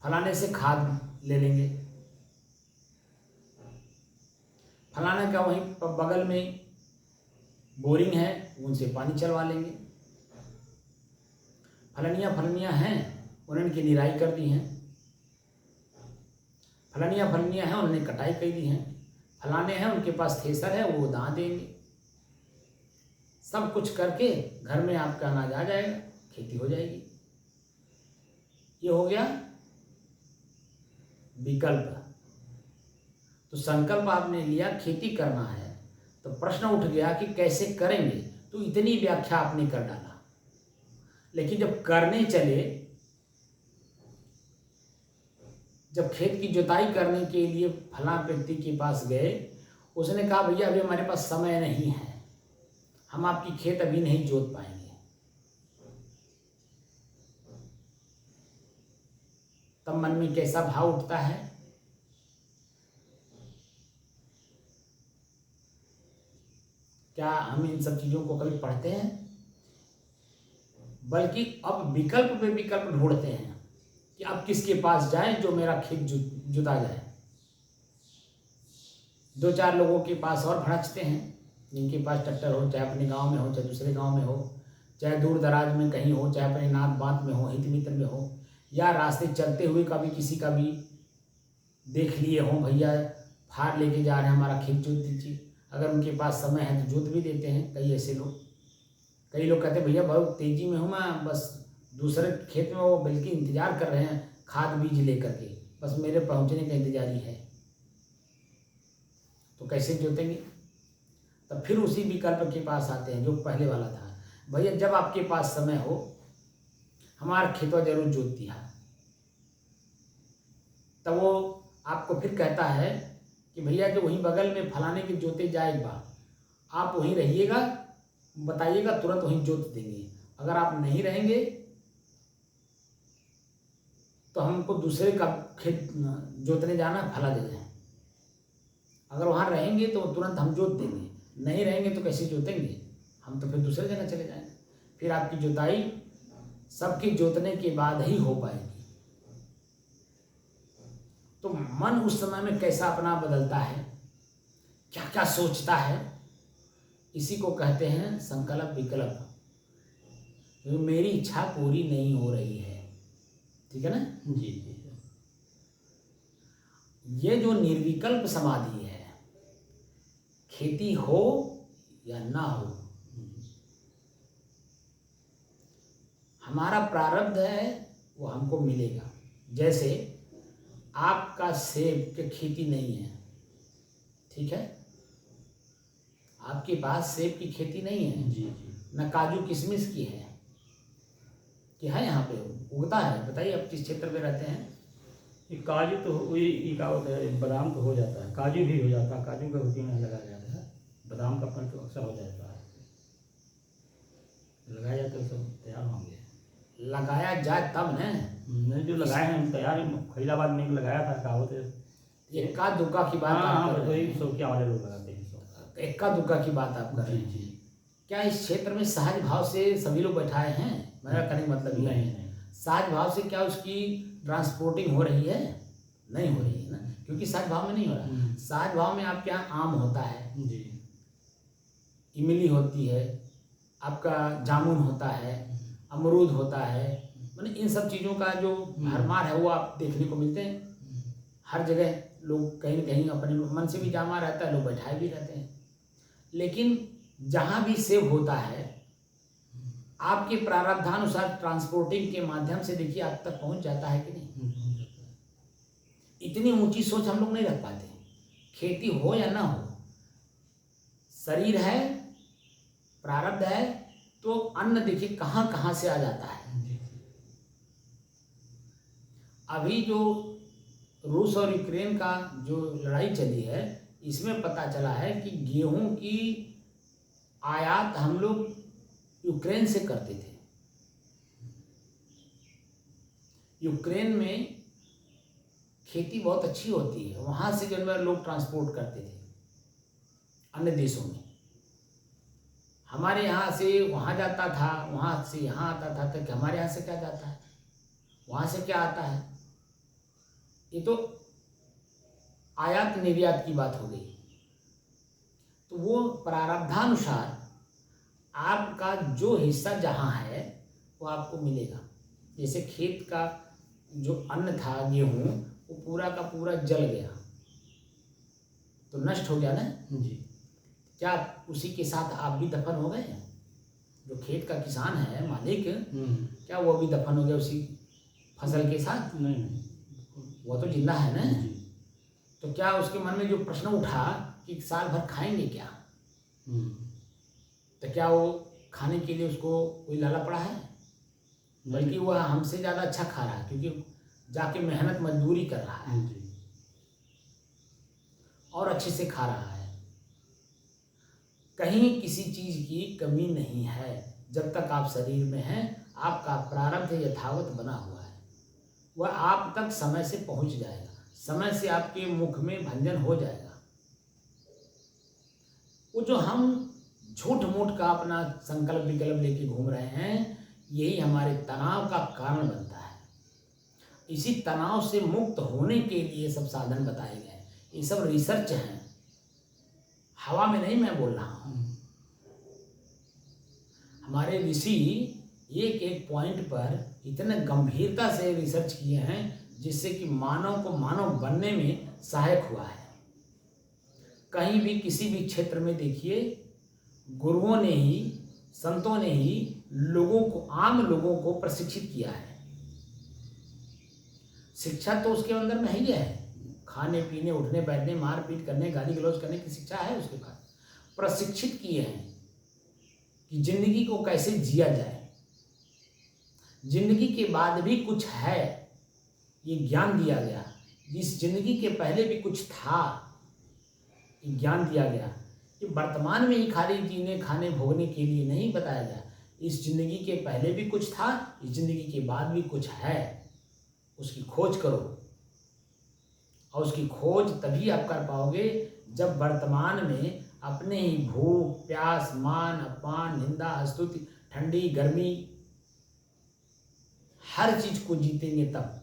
फलाने से खाद ले लेंगे, फलाने का वहीं बगल में बोरिंग है, उनसे पानी चलवा लेंगे। फलनियाँ हैं, उन्होंने की निराई कर दी हैं। फलनियाँ हैं, उन्होंने कटाई कर दी हैं। फलाने हैं, उनके पास थ्रेसर है, वो दाँ देंगे। सब कुछ करके घर में आपका अनाज आ जाएगा, खेती हो जाएगी। ये हो गया विकल्प। तो संकल्प आपने लिया खेती करना है, तो प्रश्न उठ गया कि कैसे करेंगे, तो इतनी व्याख्या आपने कर डाला। लेकिन जब करने चले, जब खेत की जुताई करने के लिए फला व्यक्ति के पास गए, उसने कहा भैया अभी हमारे पास समय नहीं है, हम आपकी खेत अभी नहीं जोत पाएंगे। तब मन में कैसा भाव उठता है? क्या हम इन सब चीज़ों को कभी पढ़ते हैं? बल्कि अब विकल्प पे विकल्प ढूंढते हैं कि अब किसके पास जाएं जो मेरा खेत जुता जाए। 2-4 लोगों के पास और भड़कते हैं जिनके पास ट्रैक्टर हो, चाहे अपने गांव में हो, चाहे दूसरे गांव में हो, चाहे दूर दराज में कहीं हो, चाहे अपने नात बात में हो, हित मित्र में हो, या रास्ते चलते हुए कभी किसी का भी देख लिए हों, भैया फाड़ लेके जा रहे हैं, हमारा खेत जोत दीजिए। अगर उनके पास समय है तो जोत भी देते हैं। कई ऐसे लोग, कई लोग कहते हैं भैया बहुत तेज़ी में हूँ मैं, बस दूसरे खेत में वो बल्कि इंतज़ार कर रहे हैं खाद बीज लेकर के, बस मेरे पहुँचने का इंतज़ार ही है। तो कैसे जोतेंगे? तब फिर उसी विकल्प के पास आते हैं जो पहले वाला था, भैया जब आपके पास समय हो हमारा खेतवा जरूर जोत दिया। तब वो आपको फिर कहता है कि भैया जो वहीं बगल में फलाने के जोते जाएगा, आप वहीं रहिएगा, बताइएगा, तुरंत वहीं जोत देंगे। अगर आप नहीं रहेंगे तो हमको दूसरे का खेत जोतने जाना, फला जगह है। अगर वहाँ रहेंगे तो तुरंत हम जोत देंगे, नहीं रहेंगे तो कैसे जोतेंगे, हम तो फिर दूसरे जगह चले जाएंगे। फिर आपकी जुताई सबके जोतने के बाद ही हो पाएगी। तो मन उस समय में कैसा अपना बदलता है, क्या क्या सोचता है, इसी को कहते हैं संकल्प विकल्प। मेरी इच्छा पूरी नहीं हो रही है, ठीक है ना जी जी। ये जो निर्विकल्प समाधि है, खेती हो या ना हो, हमारा प्रारब्ध है वो हमको मिलेगा। जैसे आपका सेब की खेती नहीं है, ठीक है, आपके पास सेब की खेती नहीं है, जी जी। न काजू किशमिश की है, कि है यहाँ पे उगता है? बताइए, आप किस क्षेत्र में रहते हैं? ये काजू तो ये क्या होता है, बादाम तो हो जाता है, काजू भी हो जाता है, काजू का खेती में लगाया जाता है, बादाम का पेड़ तो अक्सर हो जाता है, लगाया जाता है, सब तैयार होंगे। लगाया जाए तब न। नहीं, जो लगाए हैं हम तैयार है, फरीदाबाद में एक लगाया था, क्या होते इक्का दुक्का की बात हाँ आप हाँ, कर बस रहे वही हैं। शौकिया वाले लोग लगाते हैं सब। इक्का दुक्का की बात आप कर रहे जी हैं। जी। क्या इस क्षेत्र में सहज भाव से सभी लोग बैठाए हैं? मेरा कहने का मतलब ये है, नहीं नहीं। सहज भाव से क्या उसकी ट्रांसपोर्टिंग हो रही है? नहीं हो रही है ना, क्योंकि सहज भाव में नहीं हो रहा। सहज भाव में आपके यहाँ आम होता है जी। इमली होती है, आपका जामुन होता है, अमरूद होता है, मैंने इन सब चीज़ों का जो भरमार है वो आप देखने को मिलते हैं हर जगह। लोग कहीं न कहीं अपने मन से भी जामा रहता है, लोग बैठाए भी रहते हैं। लेकिन जहाँ भी सेव होता है, आपके प्रारब्धानुसार ट्रांसपोर्टिंग के माध्यम से देखिए आप तक पहुँच जाता है कि नहीं? इतनी ऊंची सोच हम लोग नहीं रख पाते। खेती हो या ना हो, शरीर है, प्रारब्ध है, तो अन्न देखिए कहाँ कहाँ से आ जाता है। अभी जो रूस और यूक्रेन का जो लड़ाई चली है, इसमें पता चला है कि गेहूं की आयात हम लोग यूक्रेन से करते थे। यूक्रेन में खेती बहुत अच्छी होती है, वहाँ से जो है लोग ट्रांसपोर्ट करते थे अन्य देशों में। हमारे यहाँ से वहाँ जाता था, वहाँ से यहाँ आता था, तो हमारे यहाँ से क्या जाता है, वहाँ से क्या आता है? ये तो आयात निर्यात की बात हो गई। तो वो प्रारब्धानुसार आपका जो हिस्सा जहाँ है वो आपको मिलेगा। जैसे खेत का जो अन्न था गेहूँ, वो पूरा का पूरा जल गया तो नष्ट हो गया ना जी। क्या उसी के साथ आप भी दफन हो गए? जो खेत का किसान है, मालिक, क्या वो भी दफन हो गया उसी फसल के साथ? नहीं नहीं, वो तो जिंदा है ना। जी। तो क्या उसके मन में जो प्रश्न उठा कि साल भर खाएंगे क्या, तो क्या वो खाने के लिए उसको कोई लाला पड़ा है? बल्कि वह हमसे ज़्यादा अच्छा खा रहा है, क्योंकि जाके मेहनत मजदूरी कर रहा है जी। और अच्छे से खा रहा है। कहीं किसी चीज़ की कमी नहीं है। जब तक आप शरीर में हैं, आपका प्रारब्ध यथावत बना हुआ है, वह आप तक समय से पहुंच जाएगा, समय से आपके मुख में भंजन हो जाएगा। वो जो हम झूठ मूठ का अपना संकल्प विकल्प लेके घूम रहे हैं, यही हमारे तनाव का कारण बनता है। इसी तनाव से मुक्त होने के लिए सब साधन बताए गए हैं। ये सब रिसर्च हैं, हवा में नहीं मैं बोल रहा हूँ। हमारे ऋषि एक एक पॉइंट पर इतने गंभीरता से रिसर्च किए हैं, जिससे कि मानव को मानव बनने में सहायक हुआ है। कहीं भी किसी भी क्षेत्र में देखिए, गुरुओं ने ही, संतों ने ही लोगों को, आम लोगों को प्रशिक्षित किया है। शिक्षा तो उसके अंदर में ही है, खाने पीने, उठने बैठने, मारपीट करने, गाली गलौज करने की शिक्षा है उसके पास। प्रशिक्षित किए हैं कि जिंदगी को कैसे जिया जाए, जिंदगी के बाद भी कुछ है, ये ज्ञान दिया गया। इस जिंदगी के पहले भी कुछ था, ये ज्ञान दिया गया। कि वर्तमान में ही खाली जीने खाने भोगने के लिए नहीं बताया गया। इस जिंदगी के पहले भी कुछ था, इस जिंदगी के बाद भी कुछ है, उसकी खोज करो। और उसकी खोज तभी आप कर पाओगे जब वर्तमान में अपने ही भूख प्यास, मान अपमान, निंदा स्तुति, ठंडी गर्मी, हर चीज को जीतेंगे तब।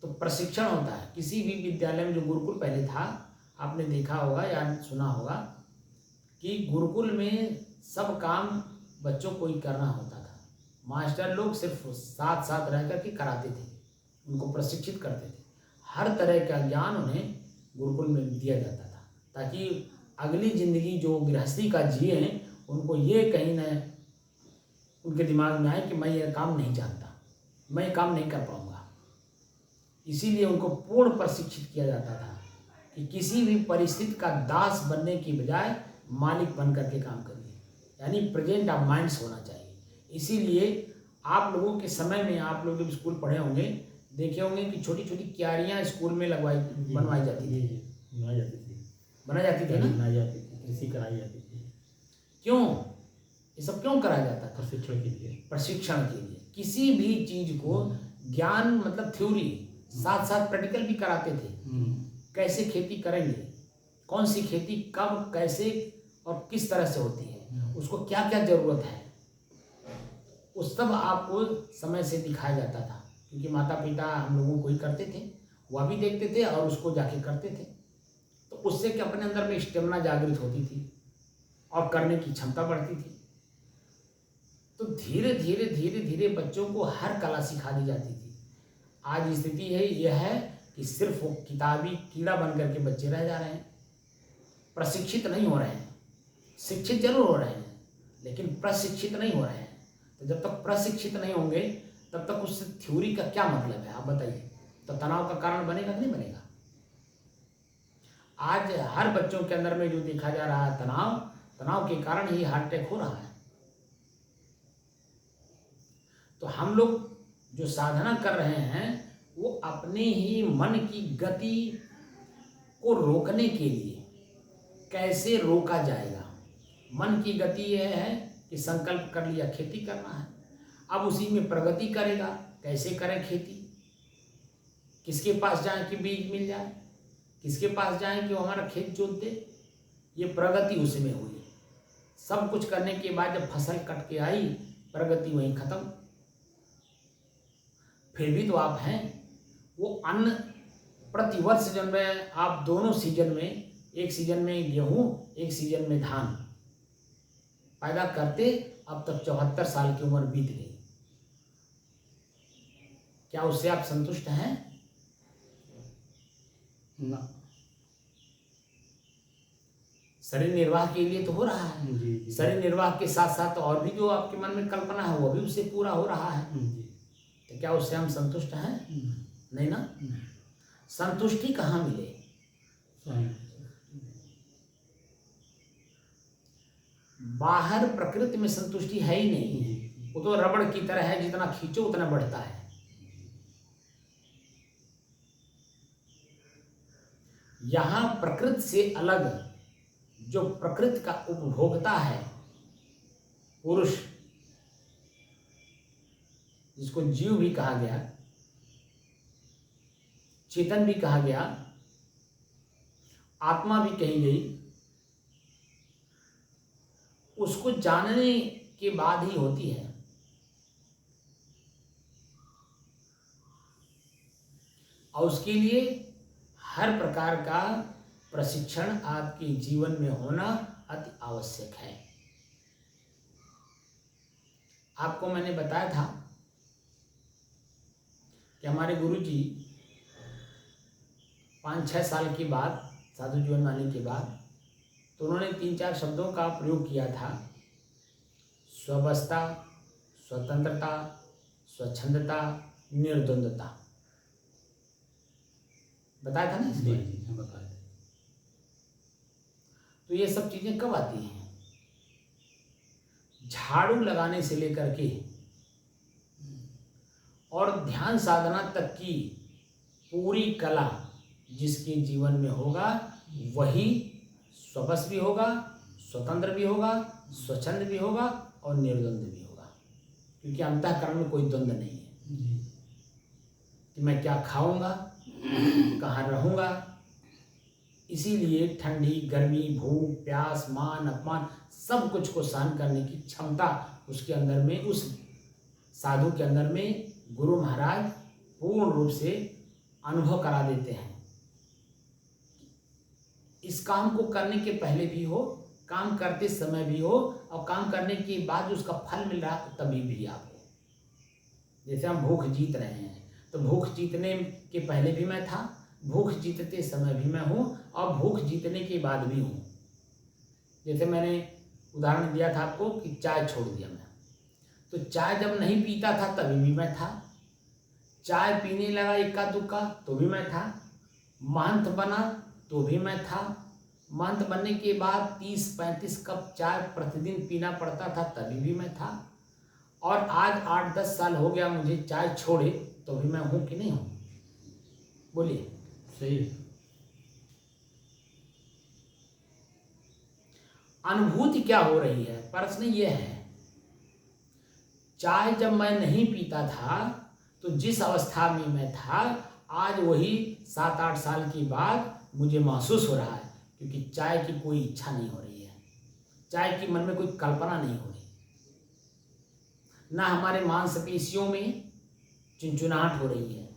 तो प्रशिक्षण होता है। किसी भी विद्यालय में जो गुरुकुल पहले था, आपने देखा होगा या सुना होगा कि गुरुकुल में सब काम बच्चों को ही करना होता था। मास्टर लोग सिर्फ साथ साथ रह कर के कराते थे, उनको प्रशिक्षित करते थे। हर तरह का ज्ञान उन्हें गुरुकुल में दिया जाता था, ताकि अगली ज़िंदगी जो गृहस्थी का जिए, उनको ये कहीं न उनके दिमाग में आए कि मैं ये काम नहीं जानता, मैं ये काम नहीं कर पाऊँगा। इसीलिए उनको पूर्ण प्रशिक्षित किया जाता था कि किसी भी परिस्थिति का दास बनने की बजाय मालिक बन करके काम करिए, यानी प्रेजेंट ऑफ माइंड्स होना चाहिए। इसीलिए आप लोगों के समय में, आप लोग जब स्कूल पढ़े होंगे, देखे होंगे कि छोटी छोटी क्यारियाँ स्कूल में बनवाई जाती थी, बनाई जाती थी, बनाई जाती थी ना, बनाई जाती थी, कृषि कराई जाती थी। क्यों? ये सब क्यों कराया जाता था? प्रशिक्षण के लिए। प्रशिक्षण के लिए। किसी भी चीज को ज्ञान मतलब थ्योरी, साथ साथ प्रैक्टिकल भी कराते थे। कैसे खेती करेंगे, कौन सी खेती कब, कैसे और किस तरह से होती है, उसको क्या क्या जरूरत है, उस सब आपको समय से दिखाया जाता था। क्योंकि माता पिता हम लोगों को ही करते थे, वह भी देखते थे और उसको जाके करते थे। तो उससे कि अपने अंदर में स्टेमिना जागृत होती थी और करने की क्षमता बढ़ती थी। तो धीरे धीरे धीरे धीरे बच्चों को हर कला सिखा दी जाती थी। आज स्थिति है यह है कि सिर्फ वो किताबी कीड़ा बन करके बच्चे रह जा रहे हैं, प्रशिक्षित नहीं हो रहे हैं। शिक्षित जरूर हो रहे हैं लेकिन प्रशिक्षित नहीं हो रहे हैं। तो जब तक प्रशिक्षित नहीं होंगे तब तक उस थ्योरी का क्या मतलब है, आप बताइए। तो तनाव का कारण बनेगा कि नहीं बनेगा? आज हर बच्चों के अंदर में जो देखा जा रहा है तनाव, तनाव के कारण ही हार्ट अटैक हो रहा है। तो हम लोग जो साधना कर रहे हैं वो अपने ही मन की गति को रोकने के लिए कैसे रोका जाएगा। मन की गति यह है कि संकल्प कर लिया खेती करना है, अब उसी में प्रगति करेगा। कैसे करें खेती, किसके पास जाएं कि बीज मिल जाए, किसके पास जाएं कि वो हमारा खेत जोत दे, ये प्रगति उसमें हुई। सब कुछ करने के बाद जब फसल कट के आई, प्रगति वहीं खत्म। फिर भी तो आप हैं। वो अन्न प्रतिवर्ष जब में आप दोनों सीजन में, एक सीजन में गेहूं, एक सीजन में धान पैदा करते, अब तक 74 साल की उम्र बीत गई। क्या उससे आप संतुष्ट हैं? ना। शरीर निर्वाह के लिए तो हो रहा है। जी। शरीर निर्वाह के साथ साथ और भी जो आपके मन में कल्पना है वो भी उससे पूरा हो रहा है। जी। तो क्या उससे हम संतुष्ट हैं? नहीं ना। संतुष्टि कहाँ मिले? बाहर प्रकृति में संतुष्टि है ही नहीं। वो तो रबड़ की तरह है, जितना खींचो उतना बढ़ता है। यहाँ प्रकृति से अलग जो प्रकृति का उपभोक्ता है, पुरुष, जिसको जीव भी कहा गया, चेतन भी कहा गया, आत्मा भी कही गई, उसको जानने के बाद ही होती है। और उसके लिए हर प्रकार का प्रशिक्षण आपके जीवन में होना अति आवश्यक है। आपको मैंने बताया था कि हमारे गुरुजी 5-6 साल के बाद, साधु जीवन आने के बाद, तो उन्होंने 3-4 शब्दों का प्रयोग किया था। स्वस्थता, स्वतंत्रता, स्वच्छंदता, निर्द्वंद्वता। बताया था ना इसमें? जी, बताया। तो ये सब चीजें कब आती हैं? झाड़ू लगाने से लेकर के और ध्यान साधना तक की पूरी कला जिसके जीवन में होगा वही स्वबस भी होगा, स्वतंत्र भी होगा, स्वच्छंद भी होगा और निर्द्वंद भी होगा। क्योंकि अंतःकरण में कोई द्वंद्व नहीं है कि मैं क्या खाऊंगा, कहाँ रहूंगा। इसीलिए ठंडी, गर्मी, भूख, प्यास, मान, अपमान सब कुछ को सहन करने की क्षमता उसके अंदर में, उस साधु के अंदर में गुरु महाराज पूर्ण रूप से अनुभव करा देते हैं। इस काम को करने के पहले भी हो, काम करते समय भी हो और काम करने के बाद उसका फल मिल रहा है तभी भी आपको। जैसे हम भूख जीत रहे हैं तो भूख जीतने के पहले भी मैं था, भूख जीतते समय भी मैं हूँ और भूख जीतने के बाद भी हूँ। जैसे मैंने उदाहरण दिया था आपको कि चाय छोड़ दिया मैं, तो चाय जब नहीं पीता था तभी भी मैं था, चाय पीने लगा इक्का दुक्का तो भी मैं था, महंत बना तो भी मैं था, महंत बनने के बाद 30-35 कप चाय प्रतिदिन पीना पड़ता था तभी भी मैं था, और आज 8-10 साल हो गया मुझे चाय छोड़े तो भी मैं हूँ कि नहीं हूँ? बोलिए। सही है। अनुभूति क्या हो रही है? प्रश्न ये है, चाय जब मैं नहीं पीता था तो जिस अवस्था में मैं था, आज वही 7-8 साल के बाद मुझे महसूस हो रहा है, क्योंकि चाय की कोई इच्छा नहीं हो रही है, चाय की मन में कोई कल्पना नहीं हो रही, ना हमारे मांसपेशियों में चुनचुनाहट हो रही है,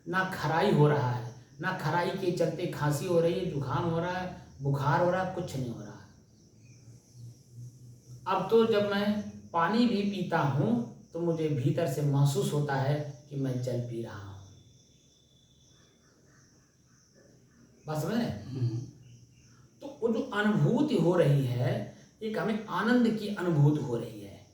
ना खराई हो रहा है, ना खराई के चलते खांसी हो रही है, जुकाम हो रहा है, बुखार हो रहा है, कुछ नहीं हो रहा है। अब तो जब मैं पानी भी पीता हूँ तो मुझे भीतर से महसूस होता है कि मैं जल पी रहा हूँ। बात समझ रहे? तो वो जो अनुभूति हो रही है, एक हमें आनंद की अनुभूति हो रही है।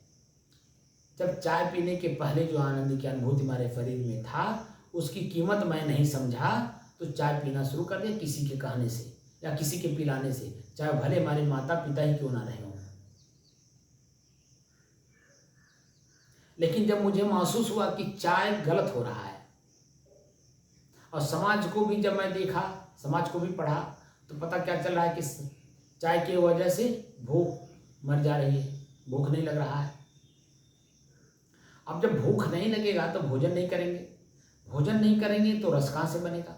जब चाय पीने के पहले जो आनंद की अनुभूति हमारे शरीर में था, उसकी कीमत मैं नहीं समझा, तो चाय पीना शुरू कर दिया किसी के कहने से या किसी के पिलाने से, चाहे भले हमारे माता पिता ही क्यों ना रहे हों। लेकिन जब मुझे महसूस हुआ कि चाय गलत हो रहा है, और समाज को भी जब मैं देखा, समाज को भी पढ़ा, तो पता क्या चल रहा है कि चाय की वजह से भूख मर जा रही है, भूख नहीं लग रहा है। अब जब भूख नहीं लगेगा तो भोजन नहीं करेंगे, भोजन नहीं करेंगे तो रस कहाँ से बनेगा,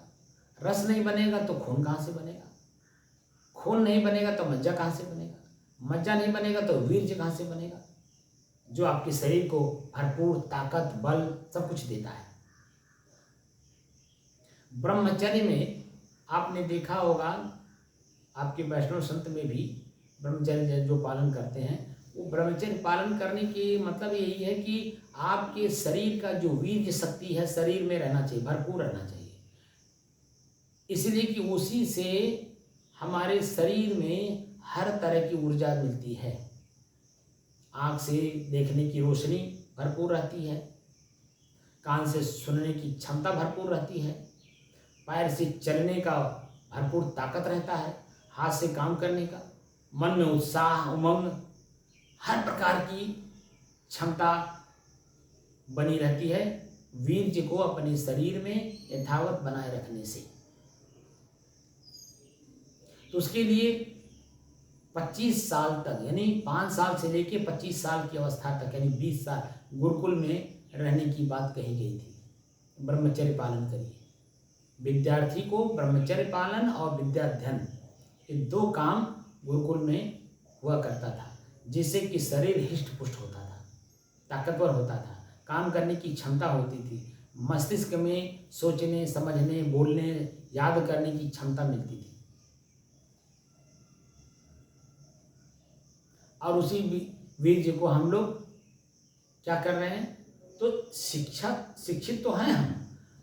रस नहीं बनेगा तो खून कहाँ से बनेगा, खून नहीं बनेगा तो मज्जा कहाँ से बनेगा, मज्जा नहीं बनेगा तो वीर्य कहाँ से बनेगा, जो आपके शरीर को भरपूर ताकत बल सब कुछ देता है। ब्रह्मचर्य में आपने देखा होगा, आपके वैष्णव संत में भी ब्रह्मचर्य जो पालन करते हैं, वो ब्रह्मचर्य पालन करने की मतलब यही है कि आपके शरीर का जो वीर्य शक्ति है शरीर में रहना चाहिए, भरपूर रहना चाहिए, इसलिए कि उसी से हमारे शरीर में हर तरह की ऊर्जा मिलती है। आँख से देखने की रोशनी भरपूर रहती है, कान से सुनने की क्षमता भरपूर रहती है, पैर से चलने का भरपूर ताकत रहता है, हाथ से काम करने का, मन में उत्साह उमंग हर प्रकार की क्षमता बनी रहती है वीर्य को अपने शरीर में यथावत बनाए रखने से। तो उसके लिए 25 साल तक, यानी 5 साल से लेकर 25 साल की अवस्था तक, यानी 20 साल गुरुकुल में रहने की बात कही गई थी। ब्रह्मचर्य पालन करिए। विद्यार्थी को ब्रह्मचर्य पालन और विद्याध्ययन, ये 2 काम गुरुकुल में हुआ करता था, जिससे कि शरीर हिष्ट पुष्ट होता था, ताकतवर होता था, काम करने की क्षमता होती थी, मस्तिष्क में सोचने समझने बोलने याद करने की क्षमता मिलती थी। और उसी वीर्य को हम लोग क्या कर रहे हैं, तो शिक्षित तो हैं हम,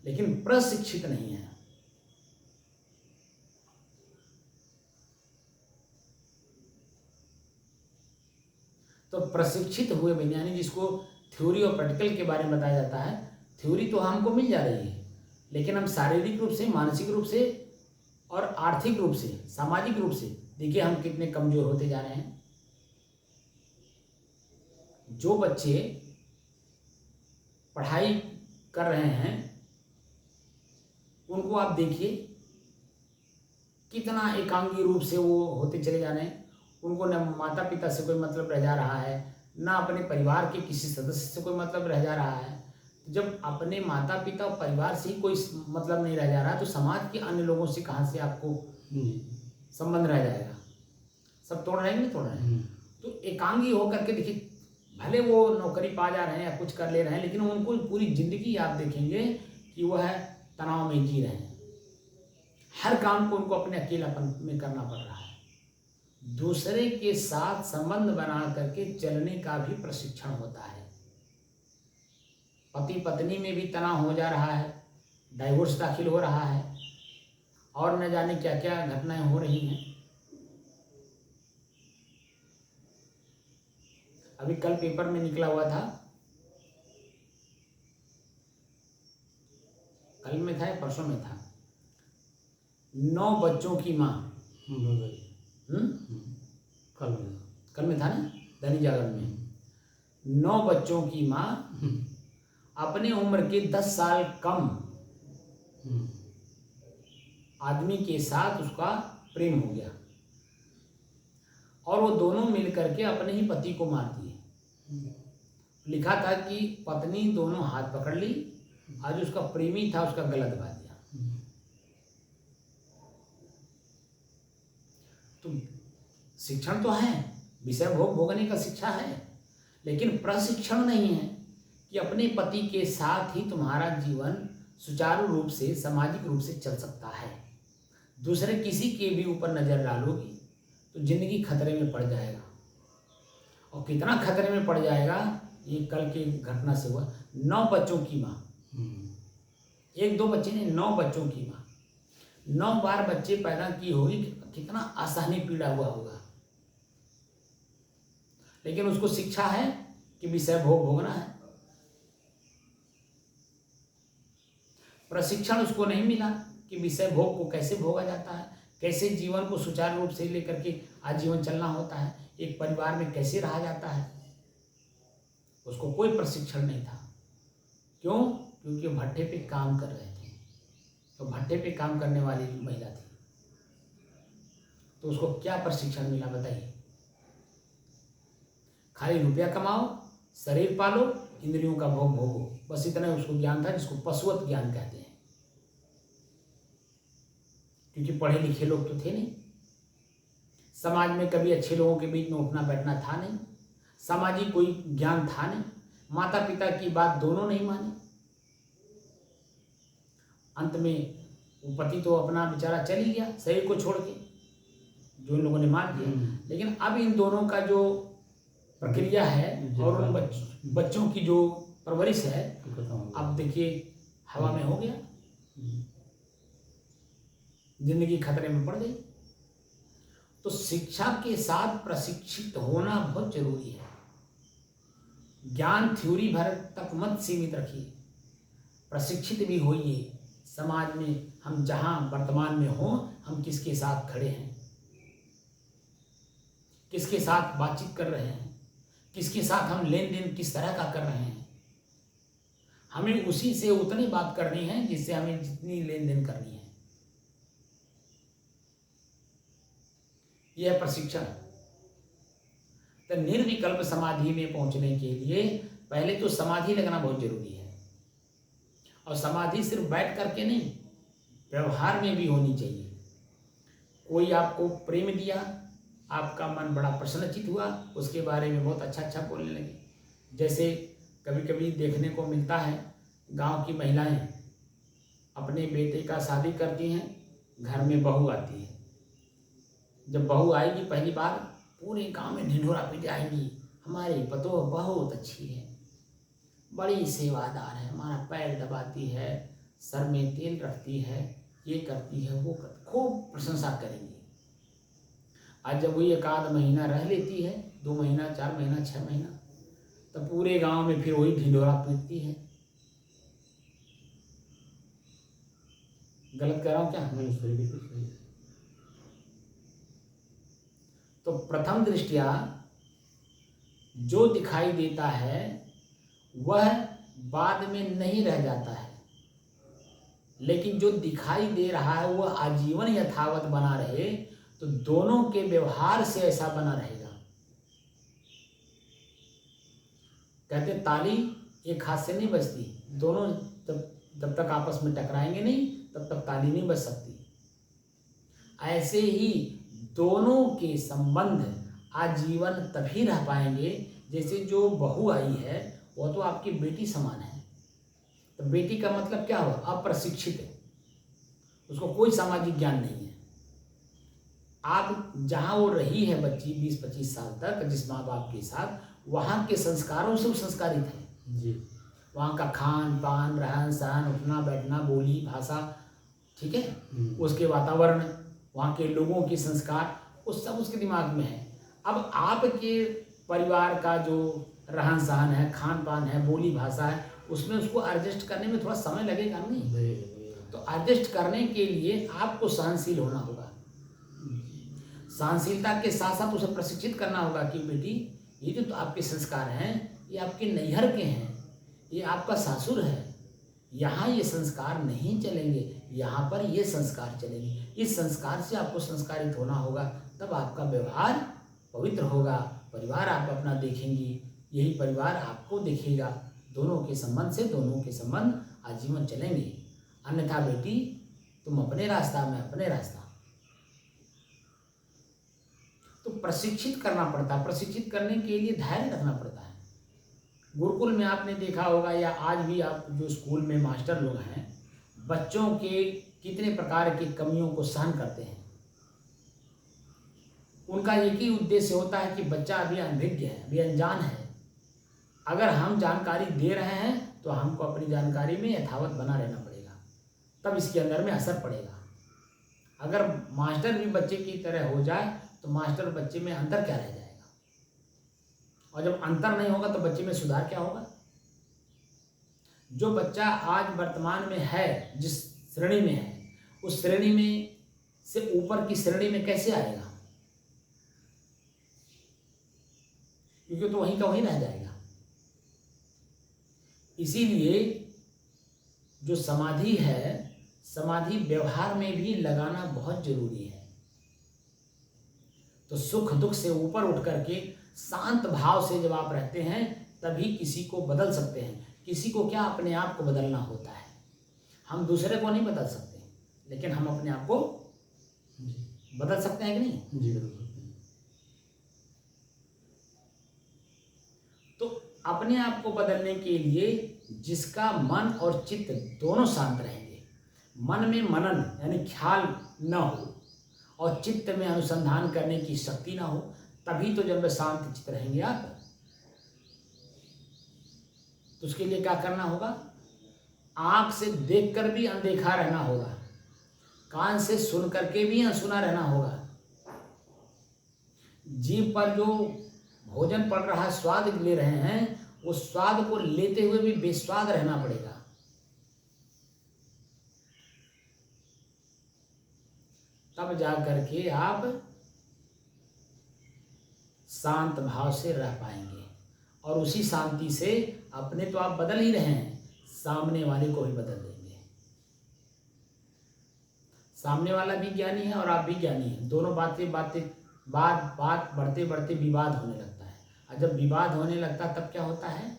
लेकिन प्रशिक्षित नहीं है। तो प्रशिक्षित हुए वैज्ञानिक, जिसको थ्योरी और प्रैक्टिकल के बारे में बताया जाता है, थ्योरी तो हमको मिल जा रही है, लेकिन हम शारीरिक रूप से, मानसिक रूप से और आर्थिक रूप से, सामाजिक रूप से देखिए हम कितने कमजोर होते जा रहे हैं। जो बच्चे पढ़ाई कर रहे हैं उनको आप देखिए कितना एकांगी रूप से वो होते चले जा रहे हैं। उनको न माता पिता से कोई मतलब रह जा रहा है, ना अपने परिवार के किसी सदस्य से कोई मतलब रह जा रहा है। जब अपने माता पिता और परिवार से ही कोई मतलब नहीं रह जा रहा, तो समाज के अन्य लोगों से कहाँ से आपको संबंध रह जाएगा? सब तोड़ रहे हैं, नहीं तोड़ रहे हैं। तो एकांगी होकर के देखिए, भले वो नौकरी पा जा रहे हैं या कुछ कर ले रहे हैं, लेकिन उनको पूरी जिंदगी आप देखेंगे कि वह तनाव में जी रहे हैं। हर काम को उनको अपने अकेलापन में करना पड़ रहा है। दूसरे के साथ संबंध बना करके चलने का भी प्रशिक्षण होता है। पति पत्नी में भी तनाव हो जा रहा है, डाइवोर्स दाखिल हो रहा है, और न जाने क्या क्या घटनाएं हो रही हैं। अभी कल पेपर में निकला हुआ था कल में था या परसों में था, 9 बच्चों की माँ। कल में था ना, दैनिक जागरण में। 9 बच्चों की माँ अपने उम्र के 10 साल कम आदमी के साथ उसका प्रेम हो गया और वो दोनों मिलकर के अपने ही पति को मार दिए। लिखा था कि पत्नी दोनों हाथ पकड़ ली, आज उसका प्रेमी था उसका गला दबा दिया। तो शिक्षण तो है, विषय भोग भोगने का शिक्षा है, लेकिन प्रशिक्षण नहीं है कि अपने पति के साथ ही तुम्हारा जीवन सुचारू रूप से सामाजिक रूप से चल सकता है। दूसरे किसी के भी ऊपर नजर डालोगी तो जिंदगी खतरे में पड़ जाएगा। और कितना खतरे में पड़ जाएगा, ये कल की घटना से हुआ। 9 बच्चों की माँ, 1-2 बच्चे नहीं, 9 बच्चों की माँ, 9 बार बच्चे पैदा की होगी, कितना असहनीय पीड़ा हुआ होगा। लेकिन उसको शिक्षा है कि विषय भोग भोगना है। प्रशिक्षण उसको नहीं मिला कि विषय भोग को कैसे भोगा जाता है, कैसे जीवन को सुचारू रूप से लेकर के आजीवन चलना होता है, एक परिवार में कैसे रहा जाता है। उसको कोई प्रशिक्षण नहीं था। क्यों? क्योंकि भट्टे पे काम कर रहे थे, तो भट्टे पे काम करने वाली महिला थी, तो उसको क्या प्रशिक्षण मिला बताइए? खाली रुपया कमाओ, शरीर पालो, इंद्रियों का भोग भोगो, बस इतना उसको ज्ञान था, जिसको पशुवत ज्ञान कहते हैं। क्योंकि पढ़े लिखे लोग तो थे नहीं, समाज में कभी अच्छे लोगों के बीच में उठना बैठना था नहीं, सामाजिक कोई ज्ञान था नहीं, माता पिता की बात दोनों नहीं मानी। अंत में वो पति तो अपना बेचारा चल ही गया शरीर को छोड़ के, जो इन लोगों ने मार दिया। लेकिन अब इन दोनों का जो प्रक्रिया है और उन बच्चों की जो परवरिश है, अब देखिए हवा में हो गया, जिंदगी खतरे में पड़ गई। तो शिक्षा के साथ प्रशिक्षित होना बहुत जरूरी है। ज्ञान थ्योरी भर तक मत सीमित रखिए, प्रशिक्षित भी होइए। समाज में हम जहां वर्तमान में हो, हम किसके साथ खड़े हैं, किसके साथ बातचीत कर रहे हैं, किसके साथ हम लेन देन किस तरह का कर रहे हैं, हमें उसी से उतनी बात करनी है जिससे हमें जितनी लेन देन करनी है। यह प्रशिक्षण। तो निर्विकल्प समाधि में पहुंचने के लिए पहले तो समाधि लगना बहुत जरूरी है, और समाधि सिर्फ बैठ करके नहीं, व्यवहार में भी होनी चाहिए। कोई आपको प्रेम दिया, आपका मन बड़ा प्रसन्नचित हुआ, उसके बारे में बहुत अच्छा अच्छा बोलने लगे। जैसे कभी कभी देखने को मिलता है, गांव की महिलाएं अपने बेटे का शादी करती हैं, घर में बहू आती है। जब बहू आएगी पहली बार, पूरे गांव में ढिंढोरा पीटे आएंगी, हमारी पतोह बहुत अच्छी है, बड़ी सेवादार है, हमारा पैर दबाती है, सर में तेल रखती है, ये करती है, वो करती, खूब प्रशंसा करेंगी। आज जब वो 1 महीना रह लेती है, 2 महीना, 4 महीना, 6 महीना, तब पूरे गांव में फिर वही ढिंढोरा पीटती है। गलत कह रहा हूँ क्या? सही। तो प्रथम दृष्टया जो दिखाई देता है वह बाद में नहीं रह जाता है, लेकिन जो दिखाई दे रहा है वह आजीवन यथावत बना रहे, तो दोनों के व्यवहार से ऐसा बना रहेगा। कहते ताली एक हाथ से नहीं बजती, दोनों जब तक आपस में टकराएंगे नहीं, तब तक ताली नहीं बज सकती। ऐसे ही दोनों के संबंध आजीवन तभी रह पाएंगे। जैसे जो बहू आई है वो तो आपकी बेटी समान है, तो बेटी का मतलब क्या हुआ? अप्रशिक्षित है, उसको कोई सामाजिक ज्ञान नहीं है। आप जहाँ वो रही है बच्ची 20-25 साल तक जिस माँ बाप के साथ, वहाँ के संस्कारों से वो संस्कारित है जी। वहाँ का खान पान, रहन सहन, उठना बैठना, बोली भाषा, ठीक है, उसके वातावरण, वहाँ के लोगों के संस्कार, वो सब उसके दिमाग में है। अब आपके परिवार का जो रहन सहन है, खान पान है, बोली भाषा है, उसमें उसको एडजस्ट करने में थोड़ा समय लगेगा नहीं। लगेगा। तो एडजस्ट करने के लिए आपको सहनशील होना होगा। सहनशीलता के साथ साथ उसे प्रशिक्षित करना होगा कि बेटी ये जो तो आपके संस्कार हैं ये आपके नैहर के हैं, ये आपका सासुर है, यहाँ ये संस्कार नहीं चलेंगे, यहाँ पर ये संस्कार चलेंगे। इस संस्कार से आपको संस्कारित होना होगा, तब आपका व्यवहार पवित्र होगा। परिवार आप अपना देखेंगी, यही परिवार आपको देखेगा। दोनों के संबंध आजीवन चलेंगे। अन्यथा बेटी तुम अपने रास्ता, मैं अपने रास्ता। तो प्रशिक्षित करना पड़ता है। प्रशिक्षित करने के लिए धैर्य रखना पड़ता है। गुरुकुल में आपने देखा होगा या आज भी आप जो स्कूल में मास्टर लोग हैं, बच्चों के कितने प्रकार की कमियों को सहन करते हैं। उनका एक ही उद्देश्य होता है कि बच्चा अभी अनभिज्ञ है, अभी अनजान है। अगर हम जानकारी दे रहे हैं तो हमको अपनी जानकारी में यथावत बना रहना पड़ेगा, तब इसके अंदर में असर पड़ेगा। अगर मास्टर भी बच्चे की तरह हो जाए तो मास्टर बच्चे में अंतर क्या रह जाएगा, और जब अंतर नहीं होगा तो बच्चे में सुधार क्या होगा। जो बच्चा आज वर्तमान में है, जिस श्रेणी में है, उस श्रेणी में से ऊपर की श्रेणी में कैसे आएगा, क्योंकि तो वहीं का वहीं रह जाएगा। इसीलिए जो समाधि है, समाधि व्यवहार में भी लगाना बहुत जरूरी है। तो सुख दुख से ऊपर उठ करके शांत भाव से जब आप रहते हैं तभी किसी को बदल सकते हैं। किसी को क्या, अपने आप को बदलना होता है। हम दूसरे को नहीं बदल सकते, लेकिन हम अपने आप को बदल सकते हैं कि नहीं? जी बिल्कुल। तो अपने आप को बदलने के लिए जिसका मन और चित्त दोनों शांत रहेंगे, मन में मनन यानी ख्याल न हो और चित्त में अनुसंधान करने की शक्ति ना हो, तभी तो जब वे शांत चित्त रहेंगे आप। तो उसके लिए क्या करना होगा? आंख से देखकर भी अनदेखा रहना होगा, कान से सुन करके भी अनसुना रहना होगा, जीभ पर जो भोजन पड़ रहा है, स्वाद ले रहे हैं, उस स्वाद को लेते हुए भी बेस्वाद रहना पड़ेगा। तब जा करके आप शांत भाव से रह पाएंगे, और उसी शांति से अपने तो आप बदल ही रहे हैं, सामने वाले को भी बदल देंगे। सामने वाला भी ज्ञानी है और आप भी ज्ञानी हैं। दोनों बात बढ़ते बढ़ते विवाद होने लगता है, और जब विवाद होने लगता है तब क्या होता है?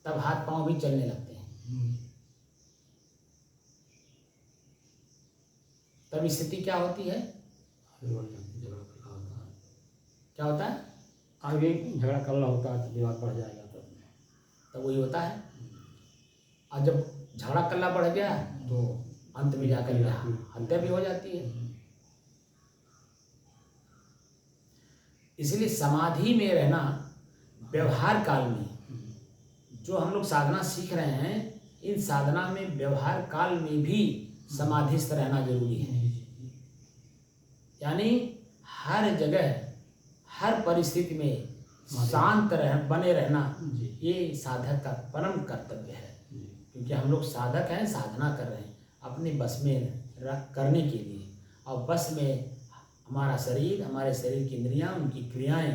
तब हाथ पांव भी चलने लगते हैं। तब स्थिति क्या होती है? क्या होता है? आगे झगड़ा करना होता है तो विवाद बढ़ जाएगा। तब वही होता है। और जब झगड़ा कल्ला बढ़ गया तो अंत में जाकर हत्या भी हो जाती है। इसलिए समाधि में रहना, व्यवहार काल में जो हम लोग साधना सीख रहे हैं, इन साधना में व्यवहार काल में भी समाधिस्थ रहना जरूरी है। यानी हर जगह, हर परिस्थिति में शांत बने रहना, ये साधक का परम कर्तव्य है। क्योंकि हम लोग साधक हैं, साधना कर रहे हैं अपने बस में करने के लिए, और बस में हमारा शरीर, हमारे शरीर की इंद्रियां, उनकी क्रियाएं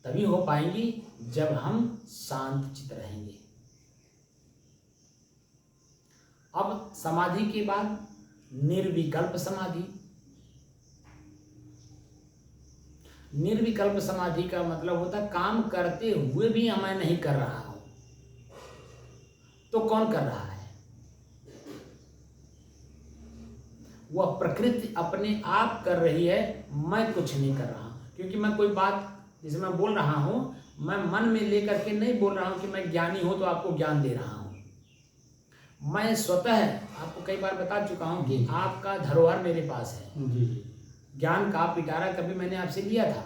तभी हो पाएंगी जब हम शांत चित्त रहेंगे। अब समाधि के बाद निर्विकल्प समाधि। निर्विकल्प समाधि का मतलब होता है काम करते हुए भी मैं नहीं कर रहा हूं, तो कौन कर रहा है? वह प्रकृति अपने आप कर रही है, मैं कुछ नहीं कर रहा हूं। क्योंकि मैं कोई बात जिसे मैं बोल रहा हूं, मैं मन में लेकर के नहीं बोल रहा हूं कि मैं ज्ञानी हूं तो आपको ज्ञान दे रहा हूं। मैं स्वतः आपको कई बार बता चुका हूं कि आपका धरोहर मेरे पास है। ज्ञान का पिटारा कभी मैंने आपसे लिया था,